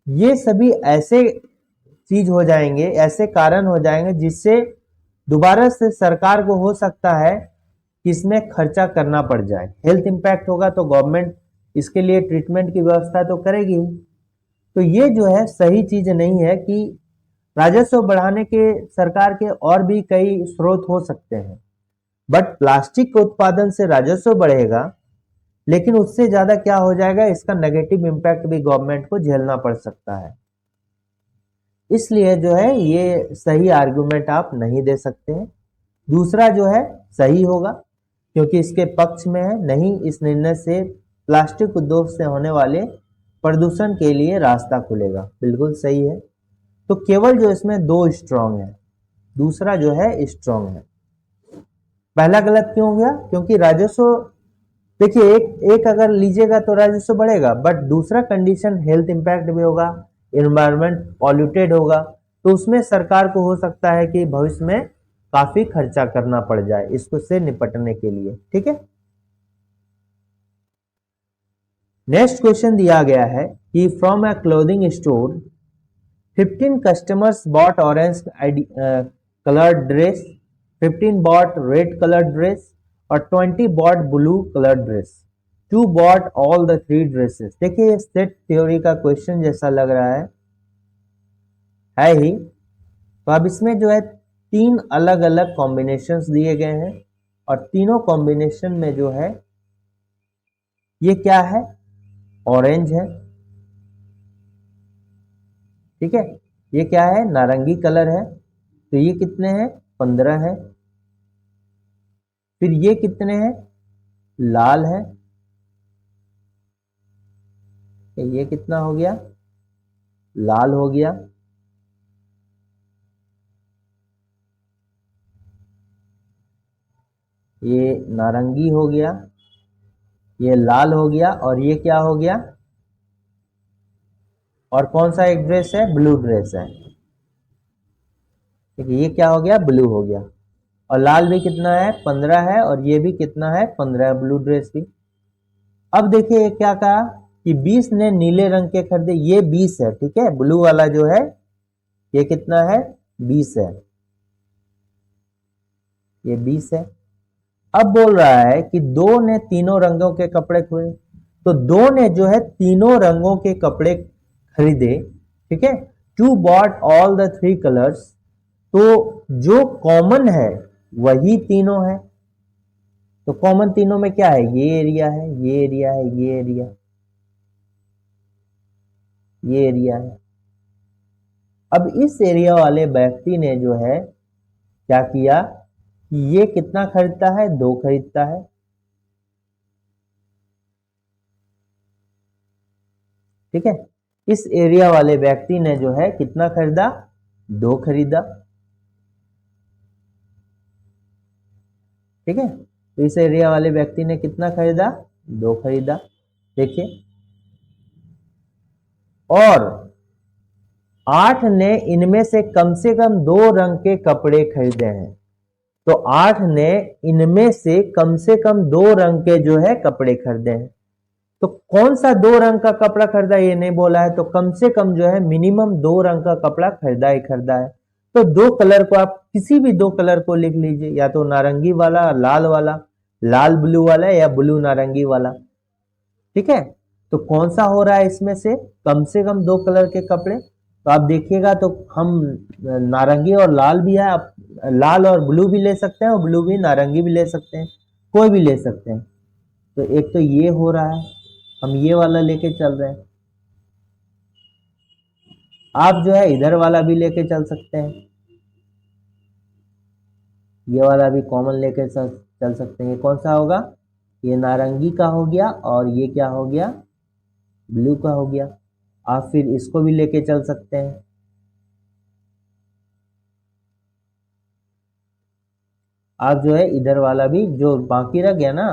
ये सभी ऐसे चीज हो जाएंगे, ऐसे कारण हो जाएंगे जिससे दोबारा से सरकार को हो सकता है कि इसमें खर्चा करना पड़ जाए। हेल्थ इंपैक्ट होगा तो गवर्नमेंट इसके लिए ट्रीटमेंट की व्यवस्था तो करेगी ही। तो ये जो है सही चीज नहीं है कि राजस्व बढ़ाने के सरकार के और भी कई स्रोत हो सकते हैं, बट प्लास्टिक के उत्पादन से राजस्व बढ़ेगा, लेकिन उससे ज्यादा क्या हो जाएगा, इसका नेगेटिव इंपैक्ट भी गवर्नमेंट को झेलना पड़ सकता है। इसलिए जो है ये सही आर्गुमेंट आप नहीं दे सकते हैं। दूसरा जो है सही होगा क्योंकि इसके पक्ष में है, नहीं इस निर्णय से प्लास्टिक उद्योग से होने वाले प्रदूषण के लिए रास्ता खुलेगा। बिल्कुल सही है। तो केवल जो इसमें दो स्ट्रॉन्ग है, दूसरा जो है स्ट्रॉन्ग है। पहला गलत क्यों हो गया? क्योंकि राजस्व, देखिए एक एक अगर लीजिएगा तो राजस्व बढ़ेगा, बट दूसरा कंडीशन हेल्थ इंपैक्ट भी होगा, एनवायरनमेंट पॉल्यूटेड होगा, तो उसमें सरकार को हो सकता है कि भविष्य में काफी खर्चा करना पड़ जाए इसको से निपटने के लिए। ठीक है। नेक्स्ट क्वेश्चन दिया गया है कि from a clothing store 15 customers bought orange colored dress, 15 bought red colored dress और 20 bought blue colored dress. Two bought all the three dresses. देखिए सेट थ्योरी का क्वेश्चन जैसा लग रहा है ही। तो अब इसमें जो है तीन अलग अलग कॉम्बिनेशंस दिए गए हैं और तीनों कॉम्बिनेशन में जो है ये क्या है? ऑरेंज है। ठीक है। ये क्या है? नारंगी कलर है। तो ये कितने हैं? 15 है। फिर ये कितने हैं? लाल है। ये कितना हो गया? लाल हो गया। ये नारंगी हो गया, ये लाल हो गया और ये क्या हो गया? और कौन सा एक ड्रेस है? ब्लू ड्रेस है। ठीक है, ये क्या हो गया? ब्लू हो गया। और लाल भी कितना है? 15 है। और ये भी कितना है? 15 ब्लू ड्रेस भी। अब देखिए ये क्या कहा कि 20 ने नीले रंग के खरीदे, ये 20 है। ठीक है, ब्लू वाला जो है ये कितना है? 20 है। ये 20 है। अब बोल रहा है कि दो ने तीनों रंगों के कपड़े खरीदे, तो दो ने जो है तीनों रंगों के कपड़े खरीदे। ठीक है, to bought all the three colours, तो जो कॉमन है वही तीनों है। तो कॉमन तीनों में क्या है? ये एरिया है, ये एरिया है, ये एरिया, ये एरिया है। अब इस एरिया वाले व्यक्ति ने जो है क्या किया कि ये कितना खरीदता है? 2 खरीदता है। ठीक है, इस एरिया वाले व्यक्ति ने जो है कितना खरीदा? 2 खरीदा। ठीक है, तो इस एरिया वाले व्यक्ति ने कितना खरीदा? 2 खरीदा। देखिए, और 8 ने इनमें से कम 2 रंग के कपड़े खरीदे हैं। तो 8 ने इनमें से कम 2 रंग के जो है कपड़े खरीदे हैं। तो कौन सा 2 रंग का कपड़ा खरीदा ये नहीं बोला है, तो कम से कम जो है मिनिमम 2 रंग का कपड़ा खरीदा ही खरीदा है। तो 2 कलर को आप किसी भी 2 कलर को लिख लीजिए, या तो नारंगी वाला, लाल वाला, लाल ब्लू वाला, या ब्लू नारंगी वाला। ठीक है, तो कौन सा हो रहा है इसमें से कम 2 कलर के कपड़े? तो आप देखिएगा तो हम नारंगी और लाल भी है, आप लाल और ब्लू भी ले सकते हैं और ब्लू भी नारंगी भी ले सकते हैं, कोई भी ले सकते हैं। तो एक तो ये हो रहा है, हम ये वाला लेके चल रहे हैं। आप जो है इधर वाला भी लेके चल सकते हैं, ये वाला भी कॉमन लेके चल सकते हैं। ये कौन सा होगा? ये नारंगी का हो गया और ये क्या हो गया? ब्लू का हो गया। आप फिर इसको भी लेके चल सकते हैं। आप जो है इधर वाला भी जो बाकी रह गया ना,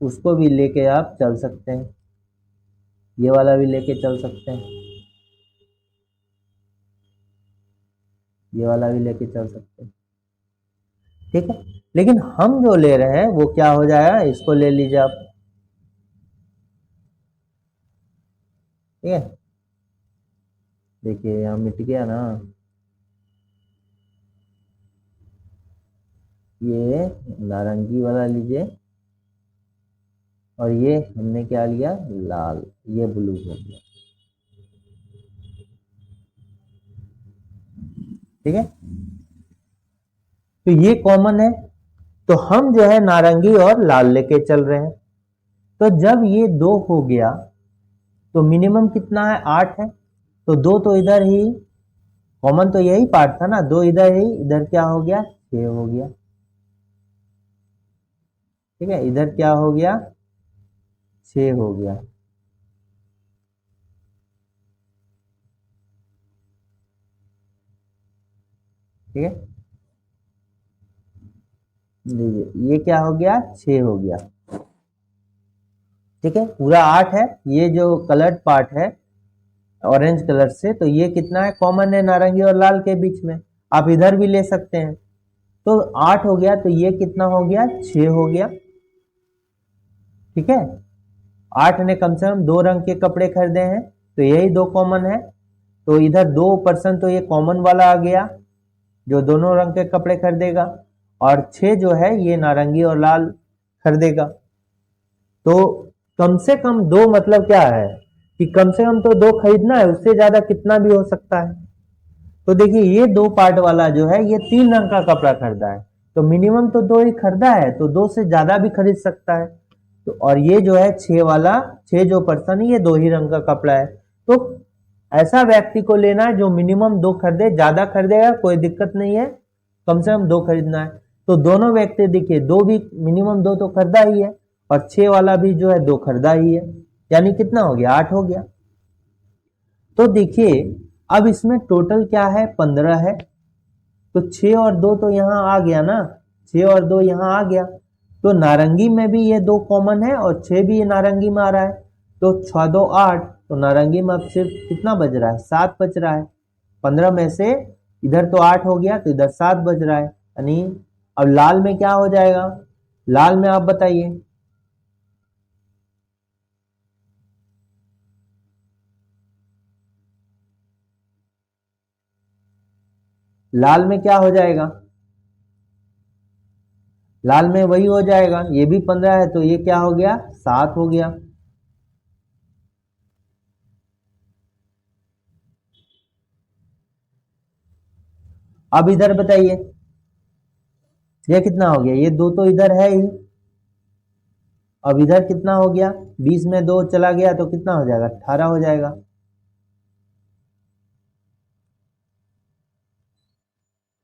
उसको भी लेके आप चल सकते हैं, ये वाला भी लेके चल सकते हैं, ये वाला भी लेके चल सकते हैं। ठीक है, लेकिन हम जो ले रहे हैं वो क्या हो जाएगा? इसको ले लीजिए आप। ठीक है, देखिए यहाँ मिट गया ना, ये नारंगी वाला लीजिए और ये हमने क्या लिया? लाल, ये ब्लू हो गया। ठीक है, तो ये कॉमन है, तो हम जो है नारंगी और लाल लेके चल रहे हैं। तो जब ये 2 हो गया तो मिनिमम कितना है? 8 है। तो 2 तो इधर ही, कॉमन तो यही पार्ट था ना, 2 इधर ही, इधर क्या हो गया? 6 हो गया। ठीक है, इधर क्या हो गया? 6 हो गया। ठीक है, लीजिए ये क्या हो गया, 6 हो गया। ठीक है, पूरा 8 है, ये जो कलर्ड पार्ट है ऑरेंज कलर से, तो ये कितना है, कॉमन है नारंगी और लाल के बीच में, आप इधर भी ले सकते हैं। तो 8 हो गया, तो ये कितना हो गया, 6 हो गया। ठीक है, 8 ने कम से कम 2 रंग के कपड़े खरीदे हैं, तो यही 2 कॉमन है, तो इधर 2% तो ये कॉमन वाला आ गया जो दोनों रंग के कपड़े खरीदेगा, और 6 जो है ये नारंगी और लाल खरीदेगा। तो कम से कम 2 मतलब क्या है कि कम से कम तो 2 खरीदना है, उससे ज्यादा कितना भी हो सकता है। तो देखिए ये 2 पार्ट वाला जो है ये 3 रंग का कपड़ा खरीदा है, तो मिनिमम तो 2 ही खरीदा है, तो 2 से ज्यादा भी खरीद सकता है। तो और ये जो है 6 वाला, 6 जो पर्सन है ये 2 ही रंग का कपड़ा है। तो ऐसा व्यक्ति को लेना है जो मिनिमम 2 खरीदे, ज्यादा खरीदेगा कोई दिक्कत नहीं है, कम से कम 2 खरीदना है। तो दोनों व्यक्ति देखिए 2 भी मिनिमम 2 तो खरीदा ही है, और 6 वाला भी जो है 2 खरीदा ही है, यानी कितना हो गया, 8 हो गया। तो देखिए अब इसमें टोटल क्या है, 15 है, तो 6 और 2 तो यहाँ आ गया ना, 6 और 2 यहाँ आ गया, तो नारंगी में भी ये 2 कॉमन है और 6 भी ये नारंगी में आ रहा है, तो 6 2 8, तो नारंगी में अब सिर्फ कितना बज रहा है, 7 बज रहा है। 15 में से इधर तो 8 हो गया, तो इधर 7 बज रहा है, यानी अब लाल में क्या हो जाएगा, लाल में आप बताइए। लाल में क्या हो जाएगा, लाल में वही हो जाएगा, ये भी 15 है, तो ये क्या हो गया, 7 हो गया। अब इधर बताइए ये कितना हो गया, ये 2 तो इधर है ही, अब इधर कितना हो गया, 20 में 2 चला गया तो कितना हो जाएगा, 18 हो जाएगा।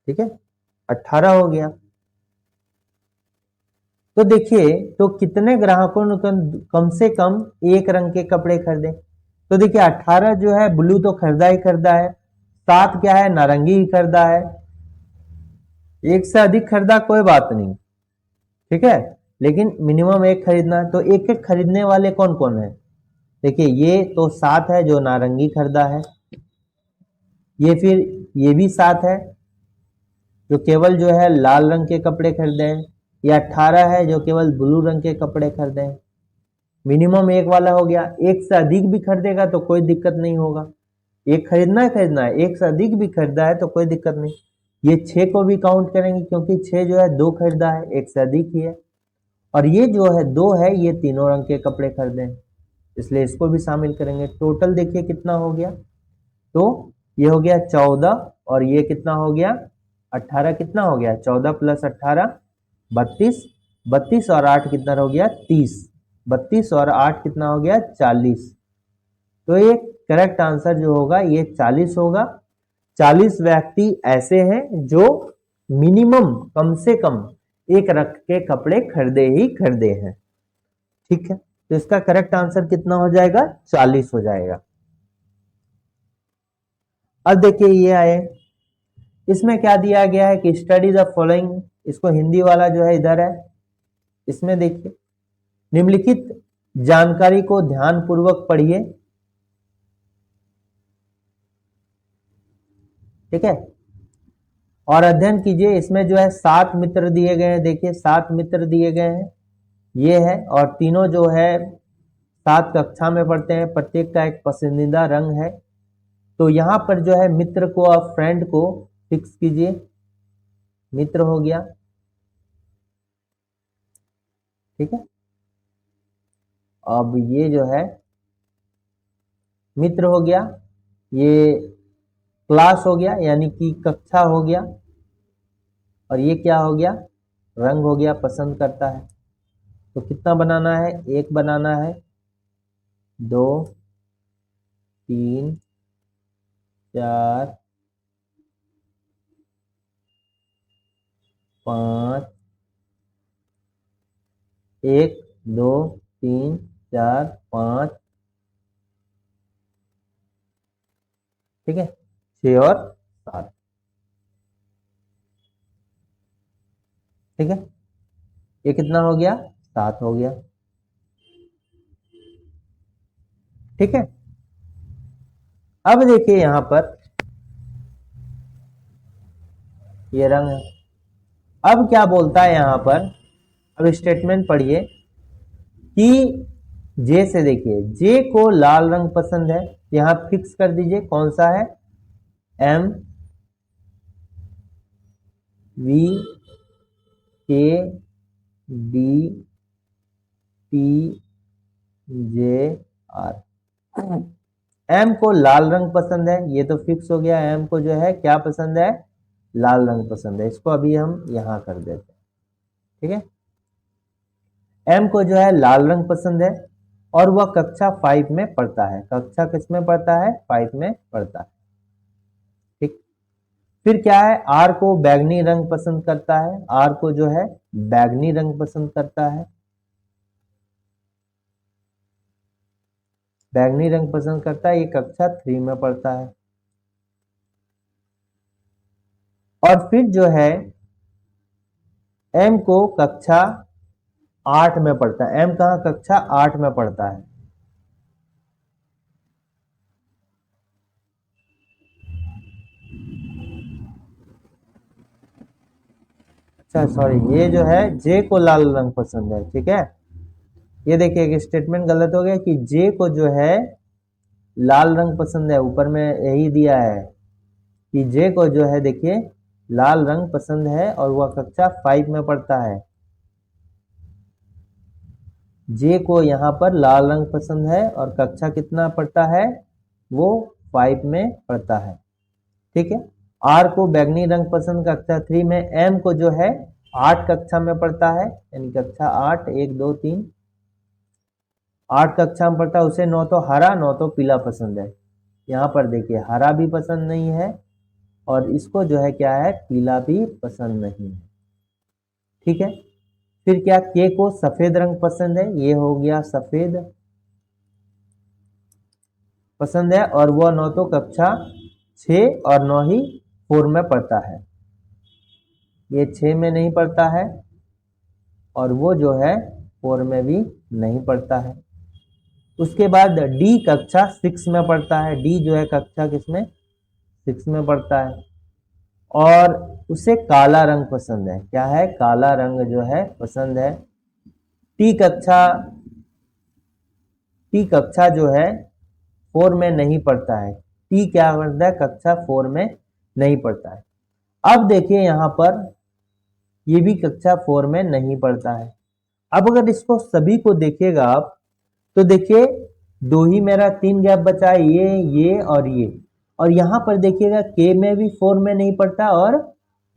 ठीक है, 18 हो गया। तो देखिए तो कितने ग्राहकों ने कम से कम एक रंग के कपड़े खरीदे, तो देखिए 18 जो है ब्लू तो खरीदा ही खरीदा है, 7 क्या है, नारंगी ही खरीदा है, एक से अधिक खरीदा कोई बात नहीं। ठीक है, लेकिन मिनिमम एक खरीदना है, तो एक एक खरीदने वाले कौन कौन है, देखिए ये तो 7 है जो नारंगी खरीदा है, ये फिर ये भी 7 है जो केवल जो है लाल रंग के कपड़े खरीदे हैं, या 18 है जो केवल ब्लू रंग के कपड़े खरीदे हैं। मिनिमम एक वाला हो गया, एक से अधिक भी खरीदेगा तो कोई दिक्कत नहीं होगा, एक खरीदना है खरीदना है, एक से अधिक भी खरीदा है तो कोई दिक्कत नहीं। ये 6 को भी काउंट करेंगे क्योंकि 6 जो है 2 खरीदा है, एक से अधिक ही है, और ये जो है 2 है ये तीनों रंग के कपड़े खरीदे हैं, इसलिए इसको भी शामिल करेंगे। टोटल देखिए कितना हो गया, तो ये हो गया 14, और ये कितना हो गया 18, कितना हो गया 14 प्लस 18 32, 32 और 8 कितना हो गया 30, 32 और 8 कितना हो गया 40। तो ये करेक्ट आंसर जो होगा ये 40 होगा। 40 व्यक्ति ऐसे हैं जो मिनिमम कम से कम एक रंग के कपड़े खरीदे ही खरीदे हैं। ठीक है, तो इसका करेक्ट आंसर कितना हो जाएगा, 40 हो जाएगा। अब देखिए ये आए, इसमें क्या दिया गया है कि स्टडी द फॉलोइंग, इसको हिंदी वाला जो है इधर है, इसमें देखिए निम्नलिखित जानकारी को ध्यान पूर्वक पढ़िए। ठीक है, और अध्ययन कीजिए। इसमें जो है 7 मित्र दिए गए हैं, देखिए 7 मित्र दिए गए हैं, ये है, और तीनों जो है 7 कक्षा में पढ़ते हैं, प्रत्येक का एक पसंदीदा रंग है। तो यहां पर जो है मित्र को और फ्रेंड को फिक्स कीजिए, मित्र हो गया। ठीक है, अब ये जो है मित्र हो गया, ये क्लास हो गया यानी कि कक्षा हो गया, और ये क्या हो गया, रंग हो गया, पसंद करता है। तो कितना बनाना है, एक बनाना है, 2 3 4 5, 1 2 3 4 5, ठीक है, 6 और 7। ठीक है, ये कितना हो गया, 7 हो गया। ठीक है, अब देखिए यहां पर ये रंग है। अब क्या बोलता है यहां पर, अब स्टेटमेंट पढ़िए कि जे से, देखिए जे को लाल रंग पसंद है, यहां फिक्स कर दीजिए कौन सा है, M V K D T J R. M को लाल रंग पसंद है, ये तो फिक्स हो गया, एम को जो है क्या पसंद है, लाल रंग पसंद है। इसको अभी हम यहां कर देते हैं। ठीक है, एम को जो है लाल रंग पसंद है और वह कक्षा 5 में पढ़ता है। कक्षा किस में पढ़ता है, 5 में पढ़ता है। ठीक, फिर क्या है, आर को बैगनी रंग पसंद करता है, आर को जो है बैगनी रंग पसंद करता है, बैगनी रंग पसंद करता है, ये कक्षा 3 में पढ़ता है। और फिर जो है एम को कक्षा 8 में पढ़ता है, एम कहाँ कक्षा 8 में पढ़ता है। अच्छा सॉरी, ये जो है जे को लाल रंग पसंद है। ठीक है, ये देखिए एक स्टेटमेंट गलत हो गया कि जे को जो है लाल रंग पसंद है, ऊपर में यही दिया है कि जे को जो है देखिए लाल रंग पसंद है और वह कक्षा 5 में पढ़ता है। जे को यहाँ पर लाल रंग पसंद है और कक्षा कितना पढ़ता है, वो 5 में पढ़ता है। ठीक है, आर को बैगनी रंग पसंद, कक्षा 3 में। एम को जो है 8 कक्षा में पढ़ता है, यानी कक्षा 8, 1 2 3 8 कक्षा में पढ़ता है। उसे न तो हरा न तो पीला पसंद है। यहाँ पर देखिए हरा भी पसंद नहीं है और इसको जो है क्या है, पीला भी पसंद नहीं है। ठीक है, फिर क्या, के को सफेद रंग पसंद है, ये हो गया सफेद पसंद है और वह न तो कक्षा 6 और न ही 4 में पढ़ता है। ये 6 में नहीं पढ़ता है और वो जो है 4 में भी नहीं पढ़ता है। उसके बाद डी कक्षा 6 में पढ़ता है, डी जो है कक्षा किसमें, 6 में पढ़ता है और उसे काला रंग पसंद है। क्या है, काला रंग जो है पसंद है। टी कक्षा, टी कक्षा जो है 4 में नहीं पढ़ता है। टी क्या करता है, कक्षा 4 में नहीं पढ़ता है। अब देखिए यहां पर ये भी कक्षा 4 में नहीं पढ़ता है। अब अगर इसको सभी को देखिएगा आप, तो देखिए दो ही मेरा 3 गैप बचा है, ये और यहां पर देखिएगा के में भी 4 में नहीं पढ़ता और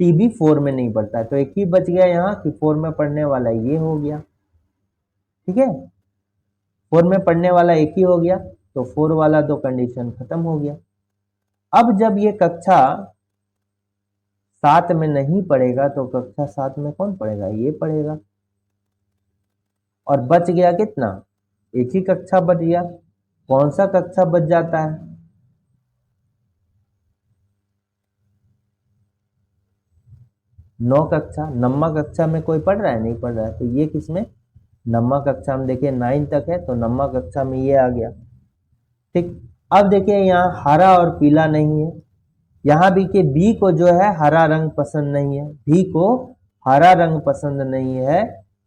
टी भी 4 में नहीं पढ़ता है। तो एक ही बच गया यहाँ कि 4 में पढ़ने वाला ये हो गया। ठीक है, 4 में पढ़ने वाला एक ही हो गया, तो 4 वाला तो कंडीशन खत्म हो गया। अब जब ये कक्षा 7 में नहीं पढ़ेगा तो कक्षा 7 में कौन पढ़ेगा, ये पढ़ेगा। और बच गया कितना, एक ही कक्षा बच गया। कौन सा कक्षा बच जाता है, 9 कक्षा। 9वीं कक्षा में कोई पढ़ रहा है, नहीं पढ़ रहा है, तो ये किसमें, 9वीं कक्षा में। देखिए 9 तक है तो 9वीं कक्षा में ये आ गया। ठीक, अब देखिए यहाँ हरा और पीला नहीं है, यहाँ भी के बी को जो है हरा रंग पसंद नहीं है, बी को हरा रंग पसंद नहीं है,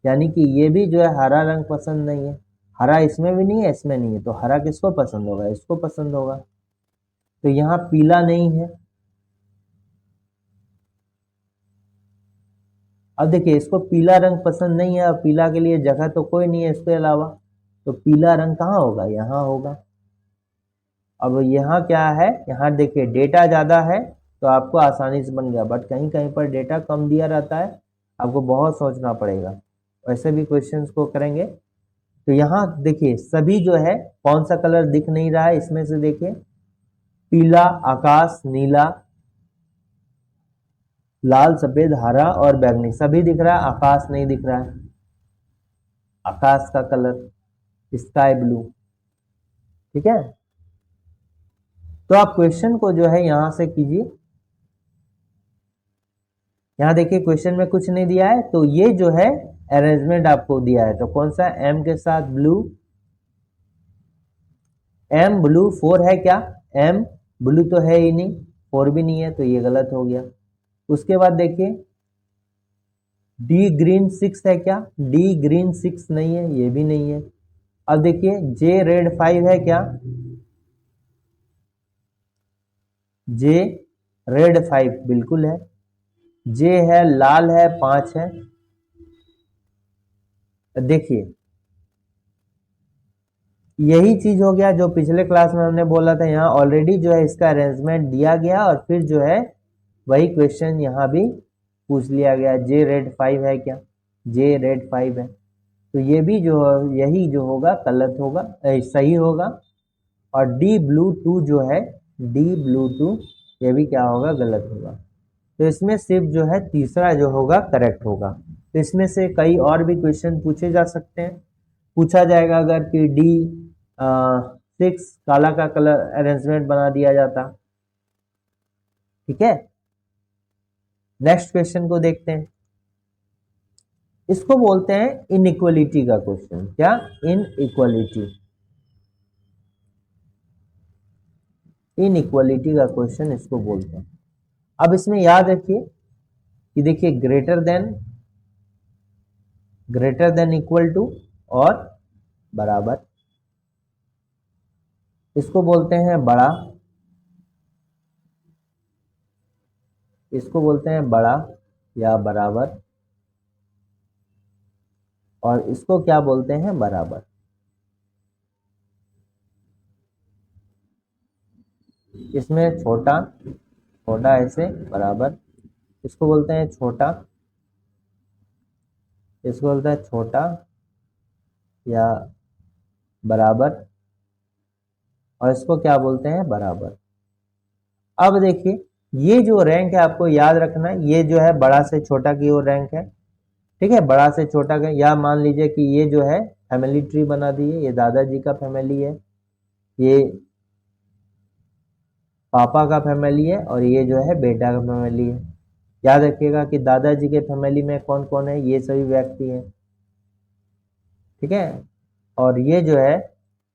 यानी कि ये भी जो है हरा रंग पसंद नहीं है। हरा इसमें भी नहीं है, इसमें नहीं है, तो हरा किसको पसंद होगा, इसको पसंद होगा। तो यहाँ पीला नहीं है। अब देखिए इसको पीला रंग पसंद नहीं है और पीला के लिए जगह तो कोई नहीं है इसके अलावा, तो पीला रंग कहाँ होगा, यहाँ होगा। अब यहाँ क्या है, यहाँ देखिए डेटा ज़्यादा है तो आपको आसानी से बन गया, बट कहीं कहीं पर डेटा कम दिया रहता है, आपको बहुत सोचना पड़ेगा। वैसे भी क्वेश्चंस को करेंगे तो यहाँ देखिए सभी जो है कौन सा कलर दिख नहीं रहा है, इसमें से देखिए पीला, आकाश, नीला, लाल, सफेद, हरा और बैगनी सभी दिख रहा है, आकाश नहीं दिख रहा है, आकाश का कलर स्काई ब्लू। ठीक है, तो आप क्वेश्चन को जो है यहां से कीजिए यहाँ देखिए क्वेश्चन में कुछ नहीं दिया है, तो ये जो है अरेंजमेंट आपको दिया है, तो कौन सा एम के साथ ब्लू, एम ब्लू 4 है क्या, एम ब्लू तो है ही नहीं, 4 भी नहीं है, तो ये गलत हो गया। उसके बाद देखिए डी ग्रीन 6 है क्या, डी ग्रीन 6 नहीं है, ये भी नहीं है। अब देखिए जे रेड 5 है क्या, जे रेड 5 बिल्कुल है, जे है लाल है 5 है। देखिए यही चीज हो गया जो पिछले क्लास में हमने बोला था, यहाँ ऑलरेडी जो है इसका अरेंजमेंट दिया गया और फिर जो है वही क्वेश्चन यहाँ भी पूछ लिया गया, जे रेड 5 है क्या, जे रेड 5 है, तो ये भी जो यही जो होगा गलत होगा, सही होगा। और डी ब्लू 2 जो है, डी ब्लू 2 ये भी क्या होगा, गलत होगा। तो इसमें सिर्फ जो है तीसरा जो होगा करेक्ट होगा। तो इसमें से कई और भी क्वेश्चन पूछे जा सकते हैं, पूछा जाएगा अगर कि डी 6 काला का कलर अरेंजमेंट बना दिया जाता। ठीक है, नेक्स्ट क्वेश्चन को देखते हैं। इसको बोलते हैं इनइक्वलिटी का क्वेश्चन। क्या, इनइक्वलिटी, इनइक्वलिटी का क्वेश्चन इसको बोलते हैं। अब इसमें याद रखिए कि देखिए ग्रेटर देन इक्वल टू और बराबर, इसको बोलते हैं बड़ा, इसको बोलते हैं बड़ा या बराबर, और इसको क्या बोलते हैं, बराबर। इसमें छोटा, छोटा ऐसे बराबर, इसको बोलते हैं छोटा, इसको बोलते हैं छोटा या बराबर, और इसको क्या बोलते हैं, बराबर। अब देखिए ये जो रैंक है आपको याद रखना है, ये जो है बड़ा से छोटा की ओर रैंक है। ठीक है, बड़ा से छोटा का, या मान लीजिए कि ये जो है फैमिली ट्री बना दिए, ये दादाजी का फैमिली है, ये पापा का फैमिली है, और ये जो है बेटा का फैमिली है। याद रखिएगा कि दादाजी के फैमिली में कौन कौन है, ये सभी व्यक्ति हैं। ठीक है, और ये जो है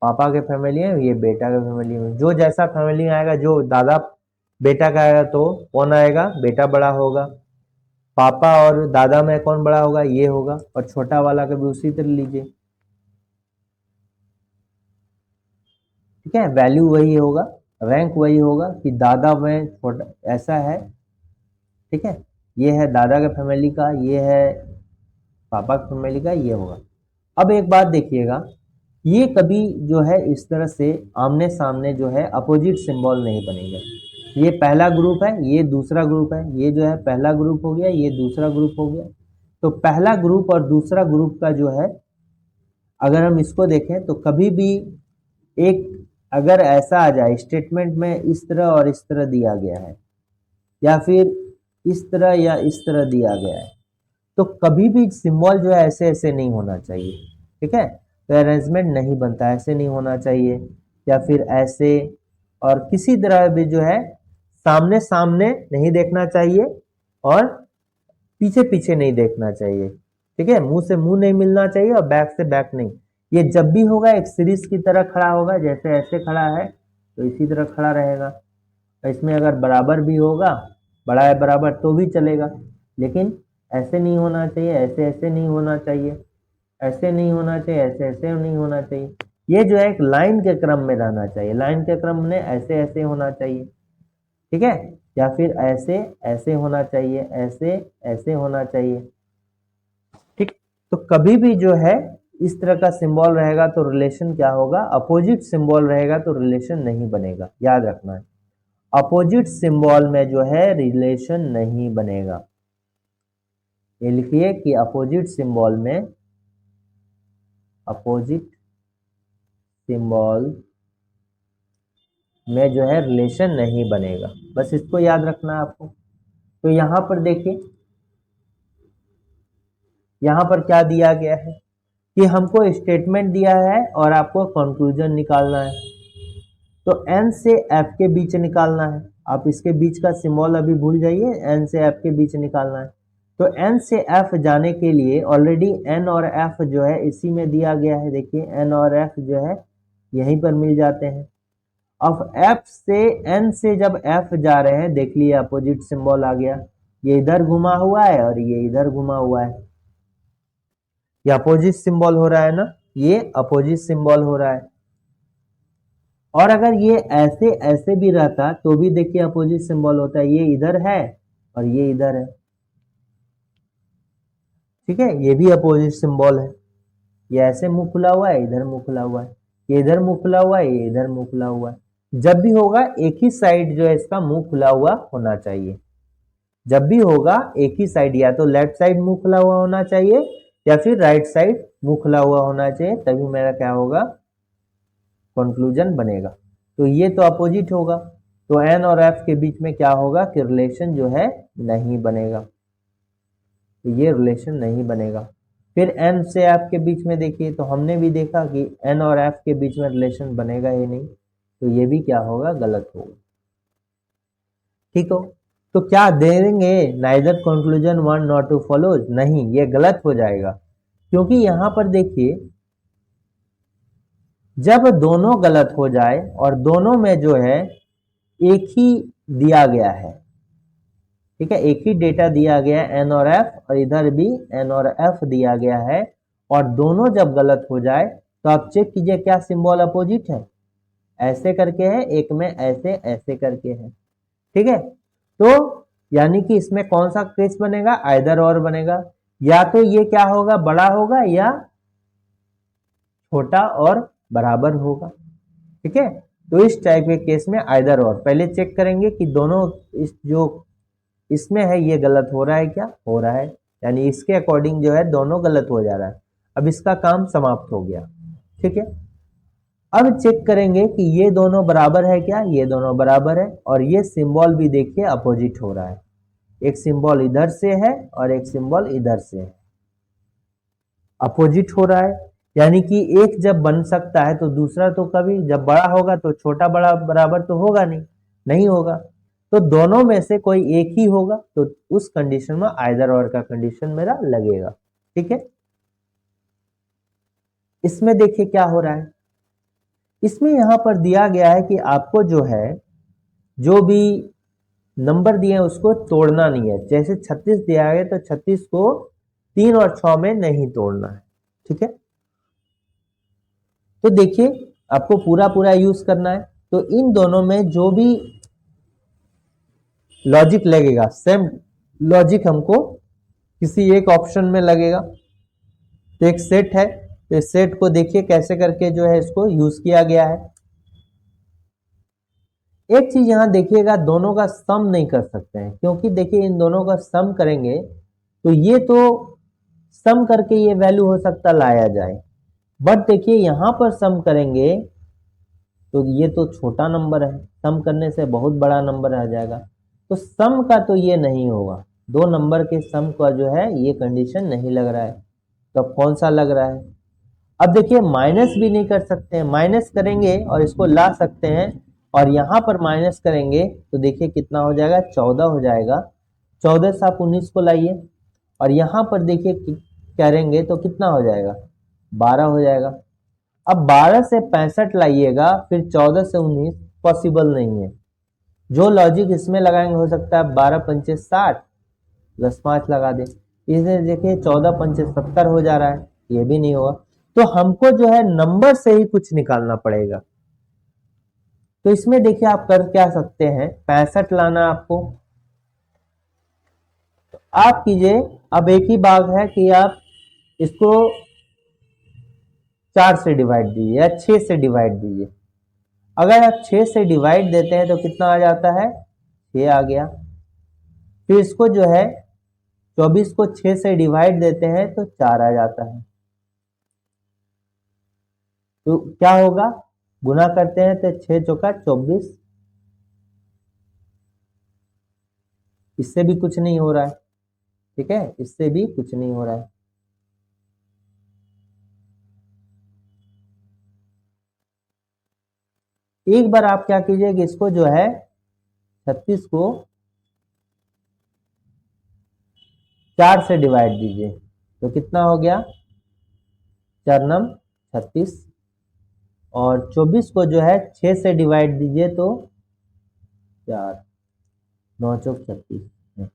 पापा के फैमिली है, ये बेटा के फैमिली में। जो जैसा फैमिली में आएगा, जो दादा बेटा का आएगा तो कौन आएगा, बेटा बड़ा होगा। पापा और दादा में कौन बड़ा होगा, ये होगा, और छोटा वाला का भी उसी तरह लीजिए। ठीक है, वैल्यू वही होगा, रैंक वही होगा कि दादा में छोटा ऐसा है। ठीक है, ये है दादा के फैमिली का, ये है पापा की फैमिली का, ये होगा। अब एक बात देखिएगा, ये कभी जो है इस तरह से आमने सामने जो है अपोजिट सिंबल नहीं बनेगा। ये पहला ग्रुप है, ये दूसरा ग्रुप है, ये जो है पहला ग्रुप हो गया, ये दूसरा ग्रुप हो गया। तो पहला ग्रुप और दूसरा ग्रुप का जो है अगर हम इसको देखें तो कभी भी एक अगर ऐसा आ जाए स्टेटमेंट में इस तरह और इस तरह दिया गया है, या फिर इस तरह या इस तरह दिया गया है, तो कभी भी सिंबल जो है ऐसे ऐसे नहीं होना चाहिए। ठीक है, तो अरेंजमेंट नहीं बनता, ऐसे नहीं होना चाहिए, या फिर ऐसे, और किसी तरह भी जो है सामने सामने नहीं देखना चाहिए और पीछे पीछे नहीं देखना चाहिए। ठीक है, मुंह से मुंह नहीं मिलना चाहिए और बैक से बैक नहीं। ये जब भी होगा एक सीरीज की तरह खड़ा होगा, जैसे ऐसे खड़ा है तो इसी तरह खड़ा रहेगा। इसमें अगर बराबर भी होगा, बड़ा है बराबर, तो भी चलेगा, लेकिन ऐसे नहीं होना चाहिए, ऐसे ऐसे नहीं होना चाहिए, ऐसे नहीं होना चाहिए, ऐसे ऐसे नहीं होना चाहिए। ये जो है एक लाइन के क्रम में रहना चाहिए, लाइन के क्रम में ऐसे ऐसे होना चाहिए। ठीक है, या फिर ऐसे ऐसे होना चाहिए, ऐसे ऐसे होना चाहिए। ठीक, तो कभी भी जो है इस तरह का सिंबल रहेगा तो रिलेशन क्या होगा, अपोजिट सिंबल रहेगा तो रिलेशन नहीं बनेगा, याद रखना है। अपोजिट सिंबल में जो है रिलेशन नहीं बनेगा। ये लिखिए कि अपोजिट सिंबल में, अपोजिट सिंबल में जो है रिलेशन नहीं बनेगा, बस इसको याद रखना है आपको। तो यहां पर देखिए, यहां पर क्या दिया गया है कि हमको स्टेटमेंट दिया है और आपको कंक्लूजन निकालना है। तो n से f के बीच निकालना है। आप इसके बीच का सिंबल अभी भूल जाइए, n से f के बीच निकालना है। तो n से f जाने के लिए ऑलरेडी n और f जो है इसी में दिया गया है। देखिए n और f जो है यहीं पर मिल जाते हैं। अब f से n से जब f जा रहे हैं, देख लिए अपोजिट सिंबल आ गया। ये इधर घुमा हुआ है और ये इधर घुमा हुआ है। ये अपोजिट सिंबल हो रहा है ना, ये अपोजिट सिंबल हो रहा है। और अगर ये ऐसे ऐसे भी रहता तो भी देखिए अपोजिट सिंबल होता है। ये इधर है और ये इधर है, ठीक है, ये भी अपोजिट सिंबल है। ये ऐसे मुंह खुला हुआ है, इधर मुंह खुला हुआ है, ये इधर मुंह खुला हुआ है, ये इधर मुंह खुला हुआ है। जब भी होगा एक ही साइड जो है इसका मुंह खुला हुआ होना चाहिए। जब भी होगा एक ही साइड, या तो लेफ्ट साइड मुंह खुला हुआ होना चाहिए या फिर राइट साइड मुंह खुला हुआ होना चाहिए, तभी मेरा क्या होगा, कंक्लूजन बनेगा। तो ये तो अपोजिट होगा, तो एन और एफ के बीच में क्या होगा कि रिलेशन जो है नहीं बनेगा। तो ये रिलेशन नहीं बनेगा। फिर एन से एफ के बीच में देखिए, तो हमने भी देखा कि एन और एफ के बीच में रिलेशन बनेगा ही नहीं, तो ये भी क्या होगा, गलत होगा। ठीक हो, तो क्या देंगे, neither conclusion one not two follows, नहीं, ये गलत हो जाएगा। क्योंकि यहां पर देखिए जब दोनों गलत हो जाए और दोनों में जो है एक ही दिया गया है, ठीक है, एक ही डेटा दिया गया है एन और एफ, और इधर भी एन और एफ दिया गया है, और दोनों जब गलत हो जाए तो आप चेक कीजिए क्या सिंबल अपोजिट है, ऐसे करके है, एक में ऐसे ऐसे करके है। ठीक है, तो यानी कि इसमें कौन सा केस बनेगा, आइदर और बनेगा। या तो ये क्या होगा, बड़ा होगा, या छोटा और बराबर होगा। ठीक है, तो इस टाइप के केस में आइदर और, पहले चेक करेंगे कि दोनों इस जो इसमें है ये गलत हो रहा है, क्या हो रहा है, यानी इसके अकॉर्डिंग जो है दोनों गलत हो जा रहा है। अब इसका काम समाप्त हो गया। ठीक है, अब चेक करेंगे कि ये दोनों बराबर है क्या, ये दोनों बराबर है, और ये सिंबल भी देखिए अपोजिट हो रहा है। एक सिंबल इधर से है और एक सिंबल इधर से है, अपोजिट हो रहा है। यानी कि एक जब बन सकता है तो दूसरा तो कभी, जब बड़ा होगा तो छोटा बड़ा बराबर तो होगा नहीं, नहीं होगा। तो दोनों में से कोई एक ही होगा, तो उस कंडीशन में आइदर और का कंडीशन मेरा लगेगा। ठीक है, इसमें देखिए क्या हो रहा है, इसमें यहां पर दिया गया है कि आपको जो है जो भी नंबर दिए हैं उसको तोड़ना नहीं है। जैसे 36 दिया गया तो 36 को 3 और 6 में नहीं तोड़ना है। ठीक है, तो देखिए आपको पूरा पूरा यूज करना है, तो इन दोनों में जो भी लॉजिक लगेगा, सेम लॉजिक हमको किसी एक ऑप्शन में लगेगा। तो एक सेट है, तो इस सेट को देखिए कैसे करके जो है इसको यूज किया गया है। एक चीज यहां देखिएगा, दोनों का सम नहीं कर सकते हैं, क्योंकि देखिए इन दोनों का सम करेंगे तो ये तो सम करके ये वैल्यू हो सकता लाया जाए, बट देखिए यहां पर सम करेंगे तो ये तो छोटा नंबर है, सम करने से बहुत बड़ा नंबर आ जाएगा। तो सम का तो ये नहीं होगा, दो नंबर के सम का जो है ये कंडीशन नहीं लग रहा है। तो अब कौन सा लग रहा है, अब देखिए माइनस भी नहीं कर सकते हैं, माइनस करेंगे और इसको ला सकते हैं, और यहां पर माइनस करेंगे तो देखिए कितना हो जाएगा, 14 हो जाएगा। 14 से आप 19 को लाइए, और यहां पर देखिए करेंगे तो कितना हो जाएगा, 12 हो जाएगा। अब 12 से 65 लाइएगा, फिर 14 से 19 पॉसिबल नहीं है। जो लॉजिक इसमें लगाएंगे हो सकता है 12 पंचे 60 प्लस 5 लगा दें, इसमें देखिए 14 पंचे 70 हो जा रहा है, ये भी नहीं होगा। तो हमको जो है नंबर से ही कुछ निकालना पड़ेगा। तो इसमें देखिए आप कर क्या सकते हैं, 65 लाना आपको, तो आप कीजिए, अब एक ही बात है कि आप इसको 4 से डिवाइड दीजिए या 6 से डिवाइड दीजिए। अगर आप 6 से डिवाइड देते हैं तो कितना आ जाता है, 6 आ गया। फिर इसको जो है 24 को 6 से डिवाइड देते हैं तो 4 आ जाता है। तो क्या होगा, गुना करते हैं तो 6 चौका 24, इससे भी कुछ नहीं हो रहा है। ठीक है, इससे भी कुछ नहीं हो रहा है। एक बार आप क्या कीजिए कि इसको जो है 36 को 4 से डिवाइड दीजिए, तो कितना हो गया, 4 नम 36, और 24 को जो है 6 से डिवाइड दीजिए तो 4 9 चौक 36।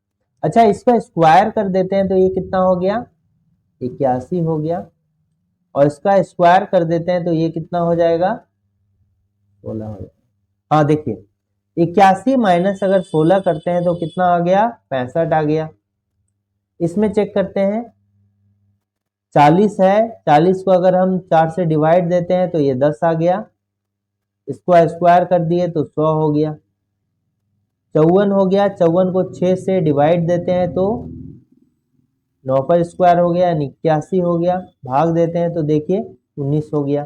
अच्छा, इसका स्क्वायर कर देते हैं तो ये कितना हो गया, 81 हो गया, और इसका स्क्वायर कर देते हैं तो ये कितना हो जाएगा, 16 हो जाएगा। हाँ देखिए, 81 माइनस अगर 16 करते हैं तो कितना आ गया, 65 आ गया। इसमें चेक करते हैं, 40 है, 40 को अगर हम 4 से डिवाइड देते हैं तो ये 10 आ गया, इसको स्क्वायर कर दिए तो 100 हो गया। 54 हो गया, 54 को 6 से डिवाइड देते हैं तो 9 पर स्क्वायर हो गया, यानी 81 हो गया, भाग देते हैं तो देखिए 19 हो गया।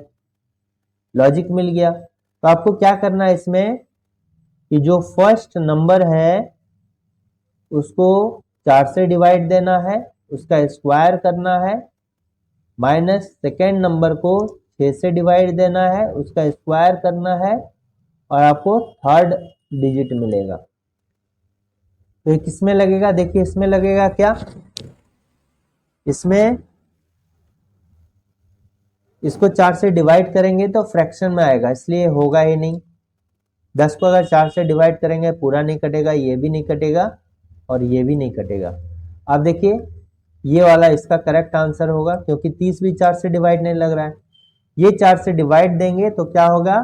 लॉजिक मिल गया। तो आपको क्या करना है इसमें कि जो फर्स्ट नंबर है उसको 4 से डिवाइड देना है, उसका स्क्वायर करना है, माइनस सेकेंड नंबर को 6 से डिवाइड देना है, उसका स्क्वायर करना है, और आपको थर्ड डिजिट मिलेगा। तो ये किसमें लगेगा, देखिए इसमें लगेगा क्या, इसमें इसको 4 से डिवाइड करेंगे तो फ्रैक्शन में आएगा, इसलिए होगा ही नहीं। 10 को अगर 4 से डिवाइड करेंगे पूरा नहीं कटेगा, ये भी नहीं कटेगा और ये भी नहीं कटेगा। अब देखिए ये वाला इसका करेक्ट आंसर होगा, क्योंकि 30 भी 4 से डिवाइड नहीं लग रहा है। ये 4 से डिवाइड देंगे तो क्या होगा,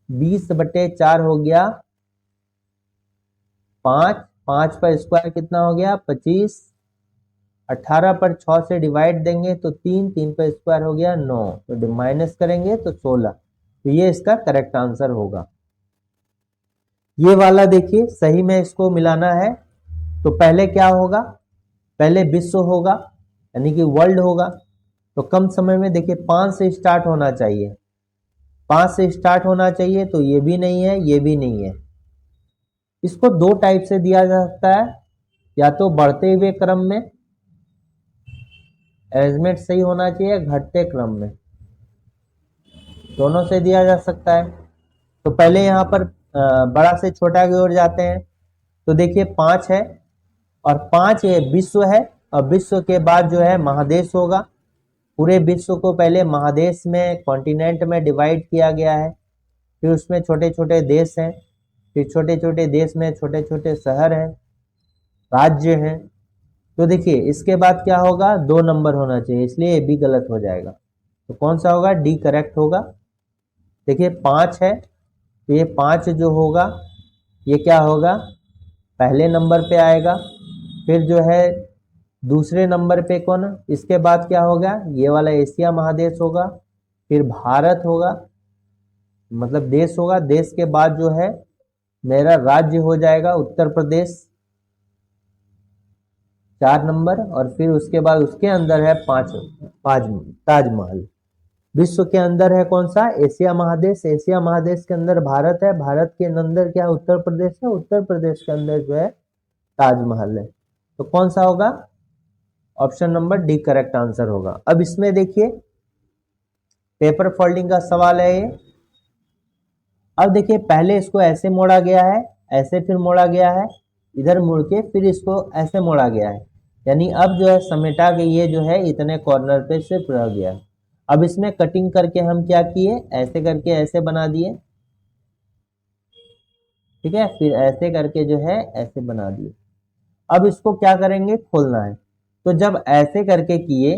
20/4 हो गया 5, 5 पर स्क्वायर कितना हो गया 25, 18 पर 6 से डिवाइड देंगे तो 3, 3 पर स्क्वायर हो गया 9, तो माइनस करेंगे तो 16। तो ये इसका करेक्ट आंसर होगा। ये वाला देखिए सही में इसको मिलाना है तो पहले क्या होगा, पहले विश्व होगा यानी कि वर्ल्ड होगा। तो कम समय में देखिए 5 से स्टार्ट होना चाहिए, 5 से स्टार्ट होना चाहिए, तो ये भी नहीं है, ये भी नहीं है। इसको दो टाइप से दिया जा सकता है, या तो बढ़ते हुए क्रम में, अरेंजमेंट सही होना चाहिए, घटते क्रम में, दोनों से दिया जा सकता है। तो पहले यहाँ पर बड़ा से छोटा की ओर जाते हैं, तो देखिए 5 है और 5 ये विश्व है, और विश्व के बाद जो है महादेश होगा। पूरे विश्व को पहले महादेश में, कॉन्टिनेंट में डिवाइड किया गया है, फिर उसमें छोटे छोटे देश हैं, फिर छोटे छोटे देश में छोटे छोटे शहर हैं, राज्य हैं। तो देखिए इसके बाद क्या होगा, 2 नंबर होना चाहिए, इसलिए ये भी गलत हो जाएगा। तो कौन सा होगा, डी करेक्ट होगा। देखिए 5 है तो ये 5 जो होगा ये क्या होगा, पहले नंबर पे आएगा, फिर जो है दूसरे नंबर पे कौन, इसके बाद क्या होगा, ये वाला एशिया महादेश होगा, फिर भारत होगा, मतलब देश होगा, देश के बाद जो है मेरा राज्य हो जाएगा उत्तर प्रदेश 4 नंबर, और फिर उसके बाद उसके अंदर है 5 ताजमहल। विश्व के अंदर है कौन सा, एशिया महादेश, एशिया महादेश के अंदर भारत है, भारत के अंदर क्या है, उत्तर प्रदेश है, उत्तर प्रदेश के अंदर जो है ताजमहल है। तो कौन सा होगा, option number D correct answer होगा। अब इसमें देखिए पेपर फोल्डिंग का सवाल है ये। अब देखिए पहले इसको ऐसे मोड़ा गया है, ऐसे फिर मोड़ा गया है, इधर मुड़ के फिर इसको ऐसे मोड़ा गया है, यानी अब जो है समेटा के ये जो है इतने कॉर्नर पे सिर्फ रह गया है। अब इसमें कटिंग करके हम क्या किए, ऐसे करके ऐसे बना दिए, ठीक है, फिर ऐसे करके जो है ऐसे बना दिए। अब इसको क्या करेंगे, खोलना है। तो जब ऐसे करके किए,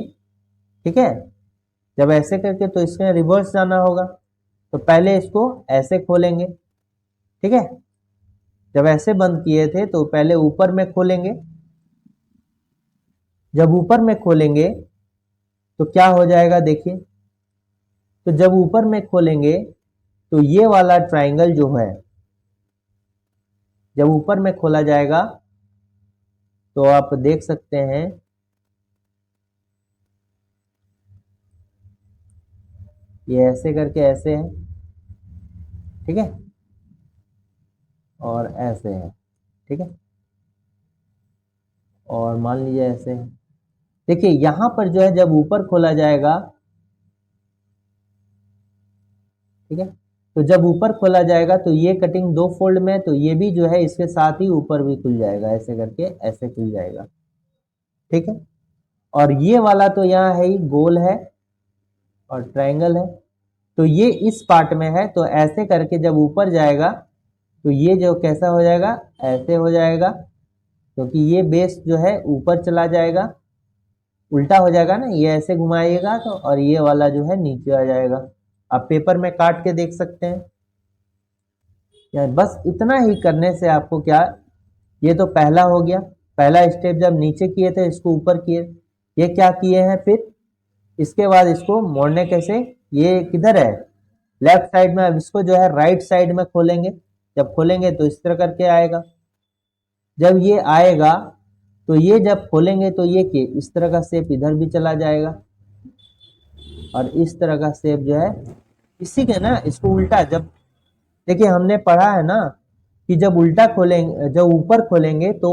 ठीक है, जब ऐसे करके तो इसमें रिवर्स जाना होगा, तो पहले इसको ऐसे खोलेंगे, ठीक है, जब ऐसे बंद किए थे तो पहले ऊपर में खोलेंगे, जब ऊपर में खोलेंगे तो क्या हो जाएगा देखिए, तो जब ऊपर में खोलेंगे तो ये वाला ट्राइंगल जो है जब ऊपर में खोला जाएगा तो आप देख सकते हैं ये ऐसे करके ऐसे है, ठीक है, और ऐसे है, ठीक है, और मान लीजिए ऐसे है। देखिए यहां पर जो है जब ऊपर खोला जाएगा, ठीक है, तो जब ऊपर खोला जाएगा तो ये कटिंग दो फोल्ड में, तो ये भी जो है इसके साथ ही ऊपर भी खुल जाएगा, ऐसे करके ऐसे खुल जाएगा। ठीक है, और ये वाला तो यहाँ है ही, गोल है और ट्रायंगल है, तो ये इस पार्ट में है, तो ऐसे करके जब ऊपर जाएगा तो ये जो कैसा हो जाएगा, ऐसे हो जाएगा, क्योंकि ये बेस जो है ऊपर चला जाएगा, उल्टा हो जाएगा ना, ये ऐसे घुमाइएगा तो, और ये वाला जो है नीचे आ जाएगा। आप पेपर में काट के देख सकते हैं। या बस इतना ही करने से आपको क्या, ये तो पहला हो गया, पहला स्टेप जब नीचे किए थे इसको ऊपर किए, ये क्या किए हैं फिर, इसके बाद इसको मोड़ने कैसे, ये किधर है, लेफ्ट साइड में, अब इसको जो है राइट साइड में खोलेंगे, जब खोलेंगे तो इस तरह करके आएगा, जब ये आएगा तो ये जब खोलेंगे तो ये कि इस तरह का शेप इधर भी चला जाएगा, और इस तरह का शेप जो है इसी के ना, इसको उल्टा, जब देखिए हमने पढ़ा है ना कि जब उल्टा खोलेंगे, जब ऊपर खोलेंगे तो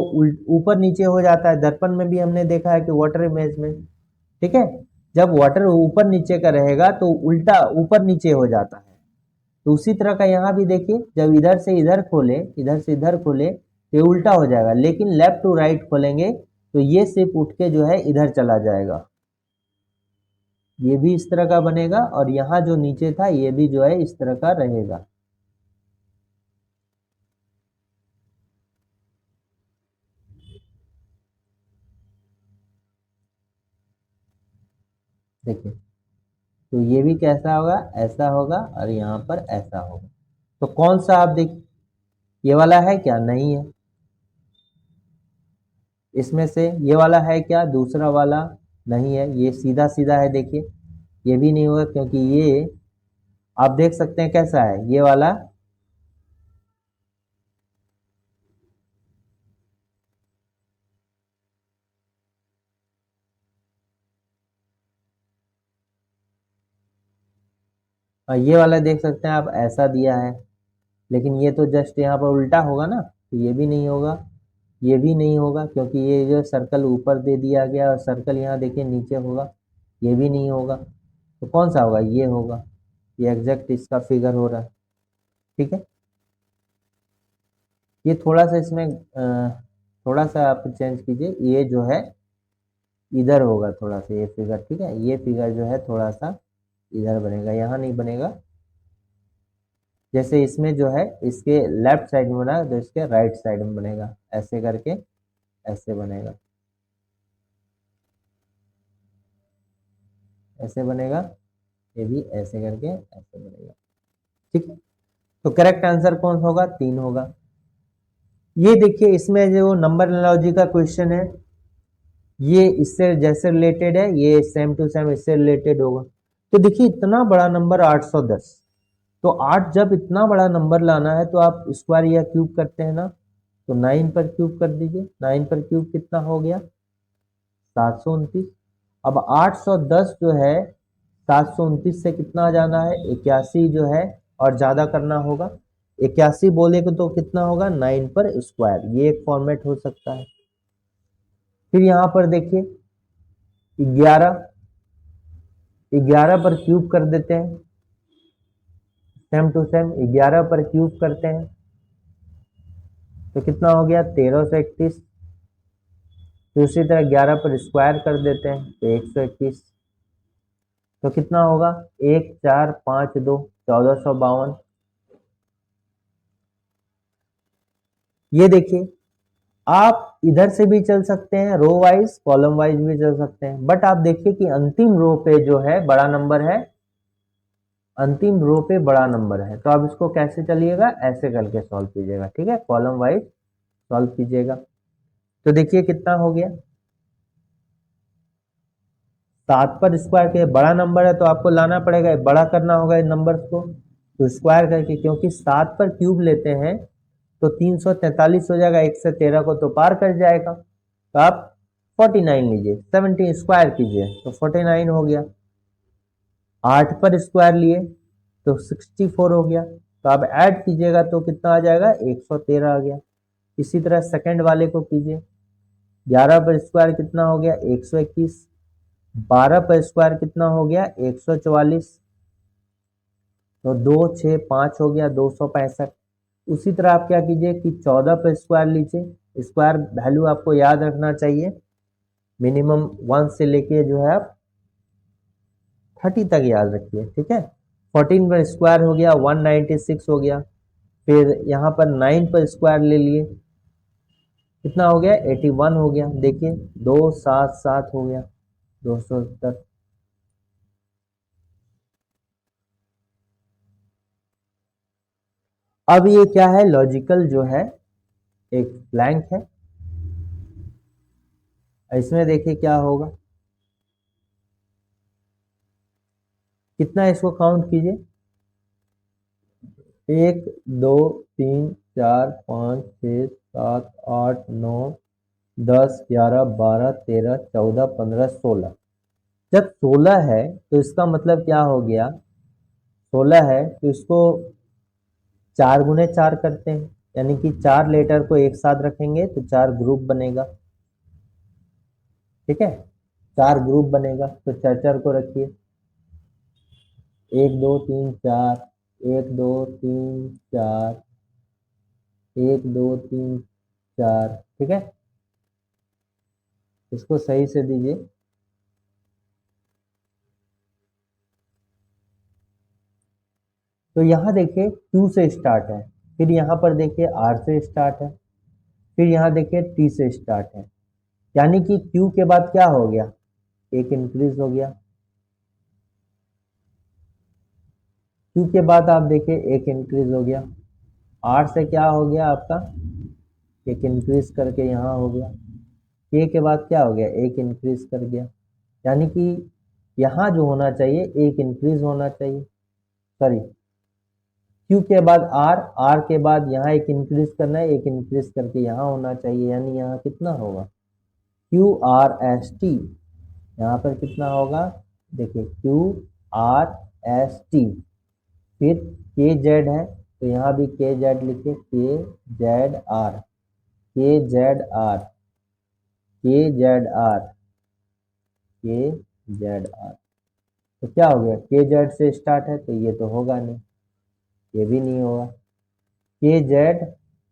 ऊपर नीचे हो जाता है, दर्पण में भी हमने देखा है कि वाटर इमेज में, ठीक है, जब वाटर ऊपर नीचे का रहेगा तो उल्टा ऊपर नीचे हो जाता है, तो उसी तरह का यहाँ भी देखिए, जब इधर से इधर खोले, इधर से इधर खोले तो ये उल्टा हो जाएगा, लेकिन लेफ्ट टू राइट खोलेंगे तो ये शेप उठ के जो है इधर चला जाएगा, ये भी इस तरह का बनेगा, और यहाँ जो नीचे था ये भी जो है इस तरह का रहेगा। देखिए, तो ये भी कैसा होगा, ऐसा होगा, और यहाँ पर ऐसा होगा, तो कौन सा आप देखिए, ये वाला है क्या, नहीं है, इसमें से ये वाला है क्या, दूसरा वाला नहीं है, ये सीधा सीधा है, देखिए ये भी नहीं होगा, क्योंकि ये आप देख सकते हैं कैसा है ये वाला, और ये वाला देख सकते हैं आप, ऐसा दिया है, लेकिन ये तो जस्ट यहाँ पर उल्टा होगा ना, तो ये भी नहीं होगा, ये भी नहीं होगा, क्योंकि ये जो सर्कल ऊपर दे दिया गया और सर्कल यहाँ देखिए नीचे होगा, ये भी नहीं होगा, तो कौन सा होगा, ये होगा, ये एग्जैक्ट इसका फिगर हो रहा है। ठीक है, ये थोड़ा सा इसमें थोड़ा सा आप चेंज कीजिए, ये जो है इधर होगा थोड़ा सा ये फिगर, ठीक है, ये फिगर जो है थोड़ा सा इधर बनेगा, यहाँ नहीं बनेगा, जैसे इसमें जो है इसके लेफ्ट साइड में बना तो इसके राइट साइड में बनेगा, ऐसे करके ऐसे बनेगा, ऐसे बनेगा, ये भी ऐसे करके ऐसे बनेगा। ठीक है, तो करेक्ट आंसर कौन होगा, 3 होगा। ये देखिए इसमें जो नंबर एनालॉजी का क्वेश्चन है, ये इससे जैसे रिलेटेड है, ये सेम टू सेम इससे रिलेटेड होगा। तो देखिए इतना बड़ा नंबर 810, तो 8 जब इतना बड़ा नंबर लाना है तो आप स्क्वायर या क्यूब करते हैं ना, तो 9 पर क्यूब कर दीजिए, 9 पर क्यूब कितना हो गया, 729। अब 810 जो है 729 से कितना जाना है, 81 जो है, और ज्यादा करना होगा, 81 बोले तो कितना होगा, 9 पर स्क्वायर, ये एक फॉर्मेट हो सकता है। फिर यहाँ पर देखिए 11, 11 पर क्यूब कर देते हैं, सेम टू सेम 11 पर क्यूब करते हैं, तो कितना हो गया, 1331। तो उसी तरह 11 पर स्क्वायर कर देते हैं तो 121, तो कितना होगा, 1452, 1452। ये देखिए आप इधर से भी चल सकते हैं, रो वाइज कॉलम वाइज भी चल सकते हैं, बट आप देखिए कि अंतिम रो पे जो है बड़ा नंबर है, अंतिम रो पे बड़ा नंबर है, तो आप इसको कैसे चलिएगा, ऐसे करके सॉल्व कीजिएगा, ठीक है, कॉलम वाइज सॉल्व कीजिएगा। तो देखिए कितना हो गया, 7 पर स्क्वायर के, बड़ा नंबर है तो आपको लाना पड़ेगा, बड़ा करना होगा इन नंबर्स को, तो स्क्वायर करके, क्योंकि 7 पर क्यूब लेते हैं तो 343 हो जाएगा, 1 से 13 को तो पार कर जाएगा, तो आप 49 लीजिए, 70 स्क्वायर कीजिए तो 49 हो गया। 8 पर स्क्वायर लिए तो 64 हो गया, तो आप ऐड कीजिएगा तो कितना आ जाएगा, 113 आ गया। इसी तरह सेकंड वाले को कीजिए, 11 पर स्क्वायर कितना हो गया, 121। 12 पर स्क्वायर कितना हो गया, 144। तो 2 6 5 हो गया 265। उसी तरह आप क्या कीजिए कि 14 पर स्क्वायर लीजिए। स्क्वायर वैल्यू आपको याद रखना चाहिए, मिनिमम 1 से लेके जो है आप 30 तक याद रखिए, ठीक है। 14 पर स्क्वायर हो गया 196 हो गया। फिर यहाँ पर 9 पर स्क्वायर ले लिए, कितना हो गया 81 हो गया। देखिए 277 हो गया 270। अब ये क्या है, लॉजिकल जो है एक ब्लैंक है, इसमें देखिए क्या होगा, कितना है इसको काउंट कीजिए, 1 2 3 4 5 6 7 8 9 10 11 12 13 14 15 16। जब 16 है तो इसका मतलब क्या हो गया, 16 है तो इसको 4 गुने 4 करते हैं, यानी कि 4 लेटर को एक साथ रखेंगे तो 4 ग्रुप बनेगा, ठीक है। 4 ग्रुप बनेगा तो 4 4 को रखिए, 1 2 3 4, 1 2 3 4, 1 2 3 4, ठीक है। इसको सही से दीजिए। तो यहाँ देखिए Q से स्टार्ट है, फिर यहाँ पर देखिए R से स्टार्ट है, फिर यहाँ देखिए T से स्टार्ट है, यानी कि Q के बाद क्या हो गया, एक इंक्रीज हो गया। Q के बाद आप देखिए एक इंक्रीज हो गया। R से क्या हो गया आपका, एक इंक्रीज करके यहाँ हो गया। K के बाद क्या हो गया, एक इंक्रीज कर गया, यानी कि यहाँ जो होना चाहिए एक इंक्रीज होना चाहिए, सॉरी Q के बाद R, R के बाद यहाँ एक इंक्रीज करना है, एक इंक्रीज करके यहाँ होना चाहिए, यानी यहाँ कितना होगा QRST, यहाँ पर कितना होगा देखिए QRST। फिर KZ है तो यहाँ भी KZ लिखिए, KZR, KZR, KZR, KZR। तो क्या हो गया, KZ से स्टार्ट है तो ये तो होगा नहीं, ये भी नहीं होगा। KZ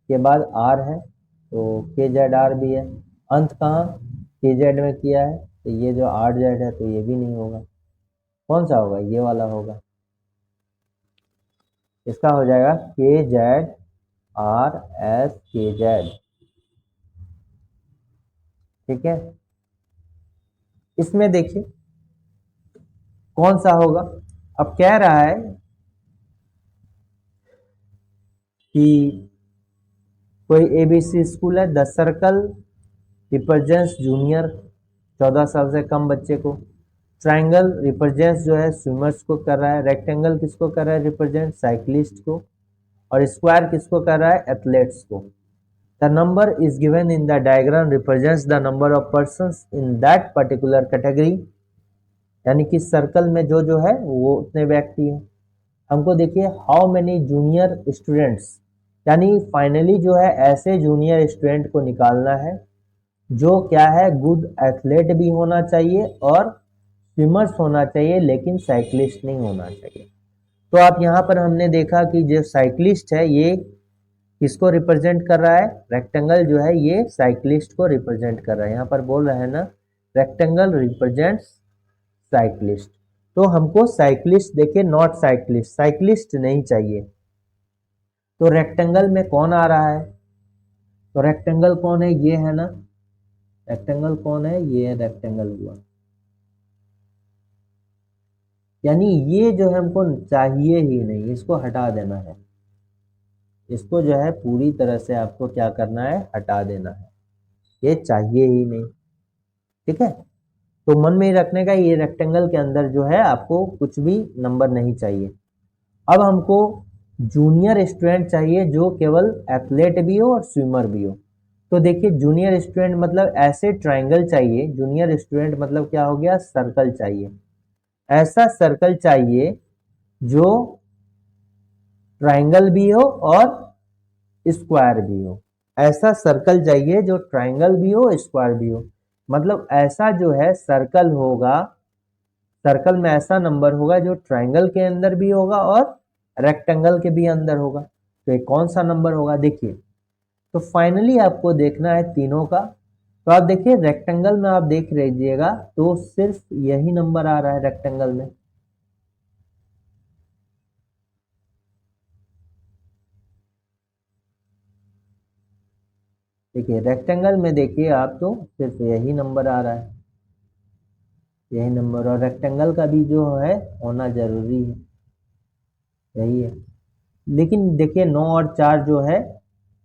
के बाद R है तो KZR भी है, अंत कहाँ KZ में किया है तो ये जो RZ है तो ये भी नहीं होगा। कौन सा होगा, ये वाला होगा। इसका हो जाएगा KZRSKZ, ठीक है। इसमें देखिए कौन सा होगा, अब कह रहा है कि कोई एबीसी स्कूल है, द सर्कल रिप्रेजेंट्स जूनियर 14 साल से कम बच्चे को, ट्रायंगल रिप्रेजेंट्स जो है स्विमर्स को कर रहा है, रेक्टेंगल किसको कर रहा है रिप्रेजेंट, साइक्लिस्ट को, और स्क्वायर किसको कर रहा है, एथलेट्स को। The number is given in the diagram represents the number of persons in that particular category, यानी कि सर्कल में जो जो है वो उतने व्यक्ति हैं। हमको देखिए हाउ मेनी जूनियर स्टूडेंट्स, यानी फाइनली जो है ऐसे जूनियर स्टूडेंट को निकालना है जो क्या है गुड एथलेट भी होना चाहिए और स्विमर्स होना चाहिए, लेकिन साइक्लिस्ट नहीं होना चाहिए। तो आप यहाँ पर हमने देखा कि जो साइक्लिस्ट है ये किसको रिप्रेजेंट कर रहा है, रेक्टेंगल जो है ये साइक्लिस्ट को रिप्रेजेंट कर रहा है। यहाँ पर बोल रहा है ना रेक्टेंगल रिप्रेजेंट्स साइक्लिस्ट, तो हमको साइक्लिस्ट देखिए नॉट साइक्लिस्ट, साइक्लिस्ट नहीं चाहिए। तो रेक्टेंगल में कौन आ रहा है, तो रेक्टेंगल कौन है, ये है ना, रेक्टेंगल कौन है, ये है रेक्टेंगल हुआ, यानी ये जो है हमको चाहिए ही नहीं, इसको हटा देना है, इसको जो है पूरी तरह से आपको क्या करना है, हटा देना है, ये चाहिए ही नहीं, ठीक है। तो मन में ही रखने का ये रेक्टेंगल के अंदर जो है आपको कुछ भी नंबर नहीं चाहिए। अब हमको जूनियर स्टूडेंट चाहिए जो केवल एथलेट भी हो और स्विमर भी हो। तो देखिए जूनियर स्टूडेंट मतलब ऐसे ट्रायंगल चाहिए, जूनियर स्टूडेंट मतलब क्या हो गया, सर्कल चाहिए, ऐसा सर्कल चाहिए जो ट्रायंगल भी हो और स्क्वायर भी हो, ऐसा सर्कल चाहिए जो ट्रायंगल भी हो स्क्वायर भी हो। मतलब ऐसा जो है सर्कल में ऐसा नंबर होगा जो ट्रायंगल के अंदर भी होगा और रेक्टेंगल के भी अंदर होगा, तो ये कौन सा नंबर होगा देखिए। तो फाइनली आपको देखना है तीनों का। तो आप देखिए रेक्टेंगल में आप देख लीजिएगा तो सिर्फ यही नंबर आ रहा है रेक्टेंगल में। देखिए रेक्टेंगल में देखिए आप तो सिर्फ यही नंबर आ रहा है, यही नंबर, और रेक्टेंगल का भी जो है होना जरूरी है, यही है। लेकिन देखिए 9 और 4 जो है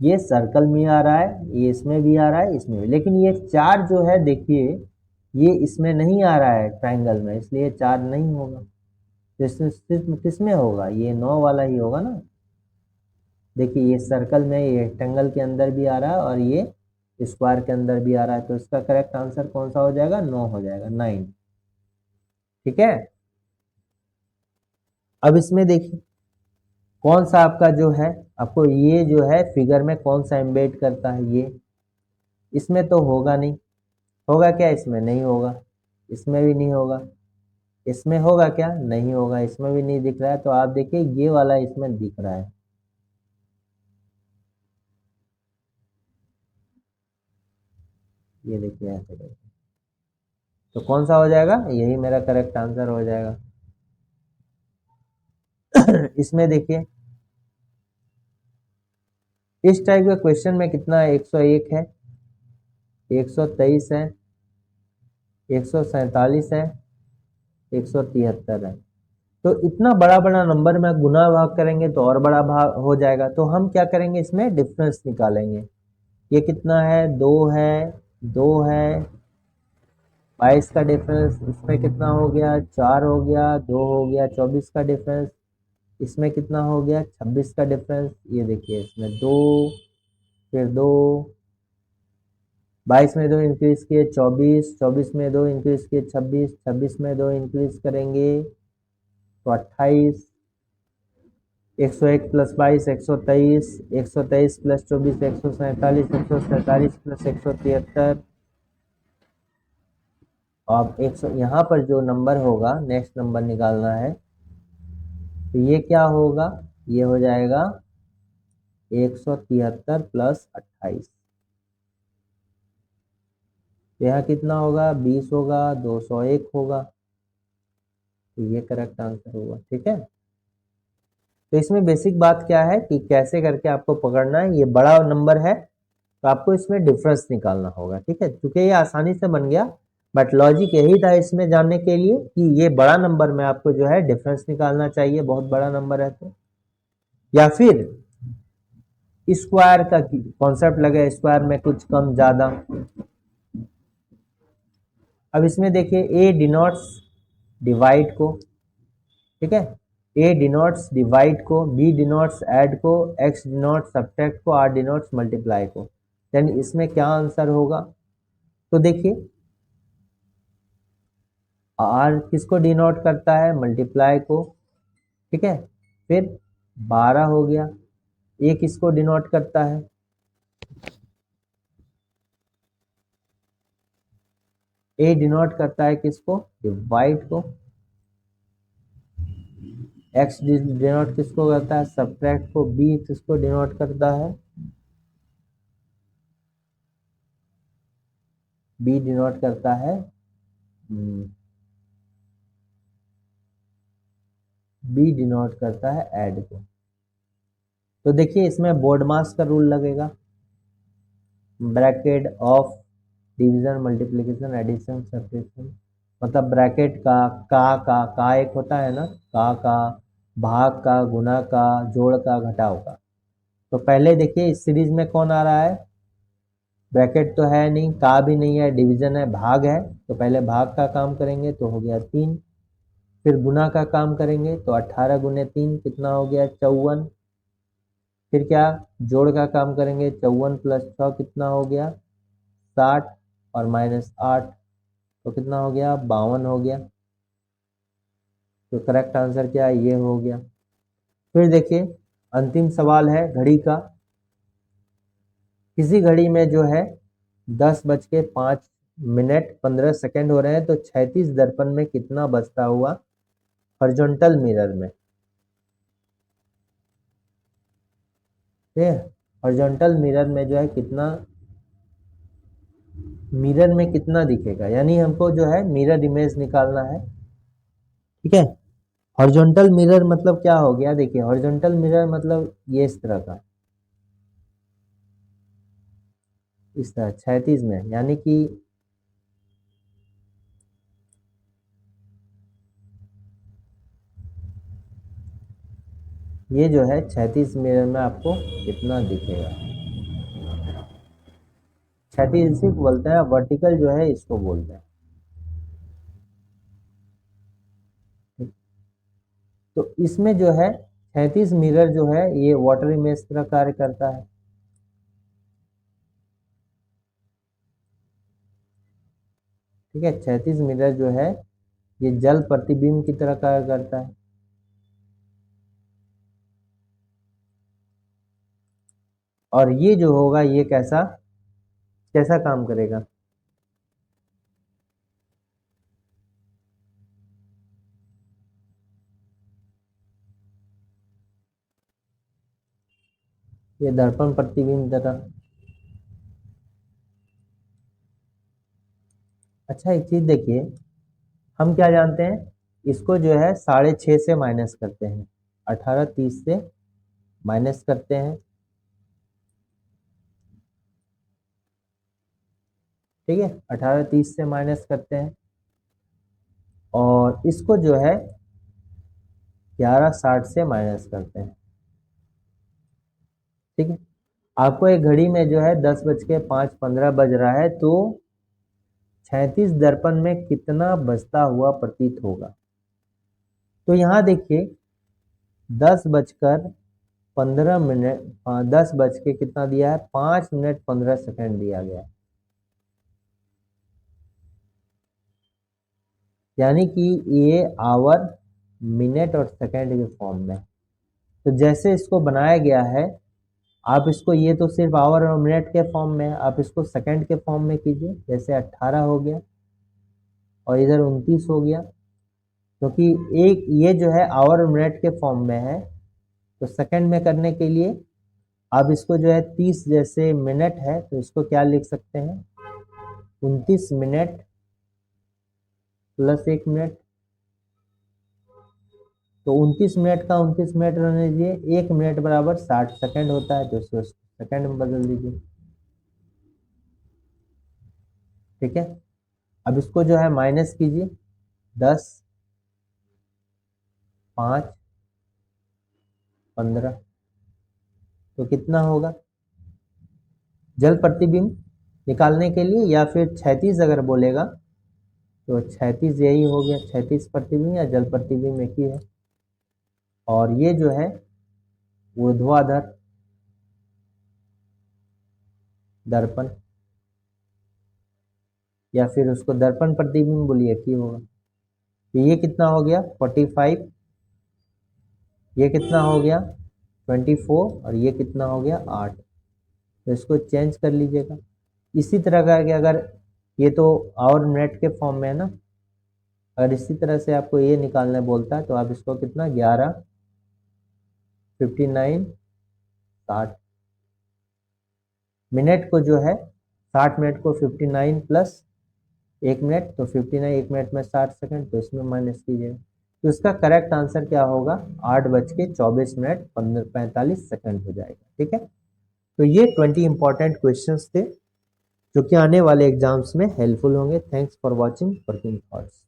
ये सर्कल में आ रहा है, ये इसमें भी आ रहा है, इसमें भी, लेकिन ये 4 जो है देखिए ये इसमें नहीं आ रहा है ट्रायंगल में, इसलिए 4 नहीं होगा। तो इसमें सिर्फ किसमें होगा, ये 9 वाला ही होगा ना। देखिए ये सर्कल में, ये रेक्टेंगल के अंदर भी आ रहा है और ये स्क्वायर के अंदर भी आ रहा है, तो इसका करेक्ट आंसर कौन सा हो जाएगा, 9 हो जाएगा, 9। ठीक है। अब इसमें देखिए कौन सा आपका जो है, आपको ये जो है फिगर में कौन सा एम्बेड करता है, ये इसमें तो होगा नहीं, होगा क्या, इसमें नहीं होगा, इसमें भी नहीं होगा, इसमें होगा क्या, नहीं होगा, इसमें भी नहीं दिख रहा है। तो आप देखिए ये वाला इसमें दिख रहा है, ये देखिए ऐसे करके। तो कौन सा हो जाएगा, यही मेरा करेक्ट आंसर हो जाएगा। इसमें देखिए इस टाइप के क्वेश्चन में कितना है, 101 है, 123 है, 147 है, 173 है। तो इतना बड़ा बड़ा नंबर में गुना भाग करेंगे तो और बड़ा भाग हो जाएगा। तो हम क्या करेंगे, इसमें डिफरेंस निकालेंगे। ये कितना है, 2 है, 2 है, 22 का डिफरेंस, इसमें कितना हो गया, 4 हो गया, 2 हो गया, 24 का डिफरेंस, इसमें कितना हो गया, 26 का डिफरेंस। ये देखिए इसमें 2, फिर 2, 22 में 2 इंक्रीज किए 24, 24 में 2 इंक्रीज किए 26, 26 में 2 इंक्रीज करेंगे तो 28, 101 प्लस 22 123, 123 प्लस 24 147, 147 प्लस 173। अब 100 यहाँ पर जो नंबर होगा, नेक्स्ट नंबर निकालना है, तो ये क्या होगा, ये हो जाएगा 173 प्लस 28। यहाँ कितना होगा, 20 होगा, 201 होगा, तो ये करेक्ट आंसर होगा। ठीक है। तो इसमें बेसिक बात क्या है कि कैसे करके आपको पकड़ना है, ये बड़ा नंबर है तो आपको इसमें डिफरेंस निकालना होगा। ठीक है, क्योंकि ये आसानी से बन गया, बट लॉजिक यही था इसमें जानने के लिए कि ये बड़ा नंबर में आपको जो है डिफरेंस निकालना चाहिए, बहुत बड़ा नंबर है तो, या फिर स्क्वायर का कॉन्सेप्ट लगे, स्क्वायर में कुछ कम ज्यादा। अब इसमें देखिए ए डिनोट्स डिवाइड को, ठीक है, ए डिनोट्स डिवाइड को, बी डिनोट्स ऐड को, एक्स डिनोट्स सब्ट्रैक्ट को, आर डिनोट्स मल्टीप्लाई को। यानी इसमें क्या आंसर होगा, तो देखिए आर किसको डिनोट करता है, मल्टीप्लाई को, ठीक है, फिर 12 हो गया, ए किसको डिनोट करता है, ए डिनोट करता है किसको, डिवाइड को, एक्स डिनोट किसको करता है, सब्ट्रैक्ट को, बी किसको डिनोट करता है, बी डिनोट करता है, बी डिनोट करता है ऐड को। तो देखिए इसमें बोर्ड मास का रूल लगेगा, bracket of division multiplication addition subtraction, मतलब ब्रैकेट का एक होता है ना, का भाग का, गुना का, जोड़ का, घटाव का। तो पहले देखिए इस सीरीज में कौन आ रहा है, ब्रैकेट तो है नहीं, का भी नहीं है, डिवीजन है, भाग है, तो पहले भाग का काम करेंगे तो हो गया 3, फिर गुना का काम करेंगे तो 18 गुने 3 कितना हो गया, 54, फिर क्या, जोड़ का काम करेंगे, 54 प्लस 6 कितना हो गया, 60, और माइनस 8 तो कितना हो गया, 52 हो गया। तो करेक्ट आंसर क्या है, ये हो गया। फिर देखिए अंतिम सवाल है घड़ी का, किसी घड़ी में जो है 10:05 हो रहे हैं, तो 36 दर्पण में कितना बचता हुआ हॉरिजॉन्टल मिरर में, ठीक है। हॉरिजॉन्टल मिरर में जो है कितना, मिरर में कितना दिखेगा, यानी हमको जो है मिरर इमेज निकालना है। ठीक है। हॉरिजॉन्टल मिरर मतलब क्या हो गया, देखिए हॉरिजॉन्टल मिरर मतलब ये इस तरह का, इस तरह क्षैतिज में, यानी कि ये जो है क्षैतिज मिरर में आपको कितना दिखेगा। क्षैतिज इसी को बोलते हैं, वर्टिकल जो है इसको बोलते हैं। तो इसमें जो है क्षैतिज मिरर जो है ये वाटर इमेज तरह कार्य करता है। ठीक है। क्षैतिज मिरर जो है ये जल प्रतिबिंब की तरह कार्य करता है। और ये जो होगा ये कैसा कैसा काम करेगा, ये दर्पण प्रतिबिंब तरह। अच्छा एक चीज देखिए, हम क्या जानते हैं, इसको जो है 6.5 से माइनस करते हैं, 18:30 से माइनस करते हैं। ठीक है। 18:30 से माइनस करते हैं और इसको जो है 11:60 से माइनस करते हैं। ठीक है। आपको एक घड़ी में जो है 10:05:15 बज रहा है, तो 36 दर्पण में कितना बजता हुआ प्रतीत होगा। तो यहाँ देखिए 10:15 10 बज के कितना दिया है, 5 मिनट 15 सेकंड दिया गया है। यानी कि ये आवर मिनट और सेकंड के फॉर्म में। तो जैसे इसको बनाया गया है, आप इसको, ये तो सिर्फ आवर और मिनट के फॉर्म में है, आप इसको सेकंड के फॉर्म में कीजिए। जैसे 18 हो गया और इधर 29 हो गया, क्योंकि एक ये जो है आवर और मिनट के फॉर्म में है, तो सेकंड में करने के लिए आप इसको जो है 30 जैसे मिनट है तो इसको क्या लिख सकते हैं, 29 मिनट प्लस 1 मिनट। तो 29 मिनट का 29 मिनट रहने दीजिए, 1 मिनट बराबर 60 सेकंड होता है, तो इसको सेकंड में बदल दीजिए। ठीक है। अब इसको जो है माइनस कीजिए, 10, 5, 15, तो कितना होगा जल प्रतिबिंब निकालने के लिए, या फिर 36 अगर बोलेगा तो 36 यही हो गया, 36 प्रतिबिंब या जल प्रतिबिंब एक ही है। और ये जो है ऊर्ध्वाधर दर्पण, या फिर उसको दर्पण प्रतिबिंब बोलिए, एक ही होगा। तो ये कितना हो गया 45, ये कितना हो गया 24, और ये कितना हो गया 8। तो इसको चेंज कर लीजिएगा। इसी तरह का कि अगर ये तो आवर मिनट के फॉर्म में है ना, अगर इसी तरह से आपको ये निकालने बोलता है तो आप इसको कितना 11, 59, 60 मिनट को जो है 60 मिनट को 59 प्लस 1 मिनट, तो 59 1 मिनट में 60 सेकंड, तो इसमें माइनस कीजिएगा। तो इसका करेक्ट आंसर क्या होगा, 8:24 मिनट 45 सेकंड हो जाएगा। ठीक है। तो ये 20 इंपॉर्टेंट क्वेश्चंस थे जो कि आने वाले एग्जाम्स में हेल्पफुल होंगे। Thanks for watching working thoughts.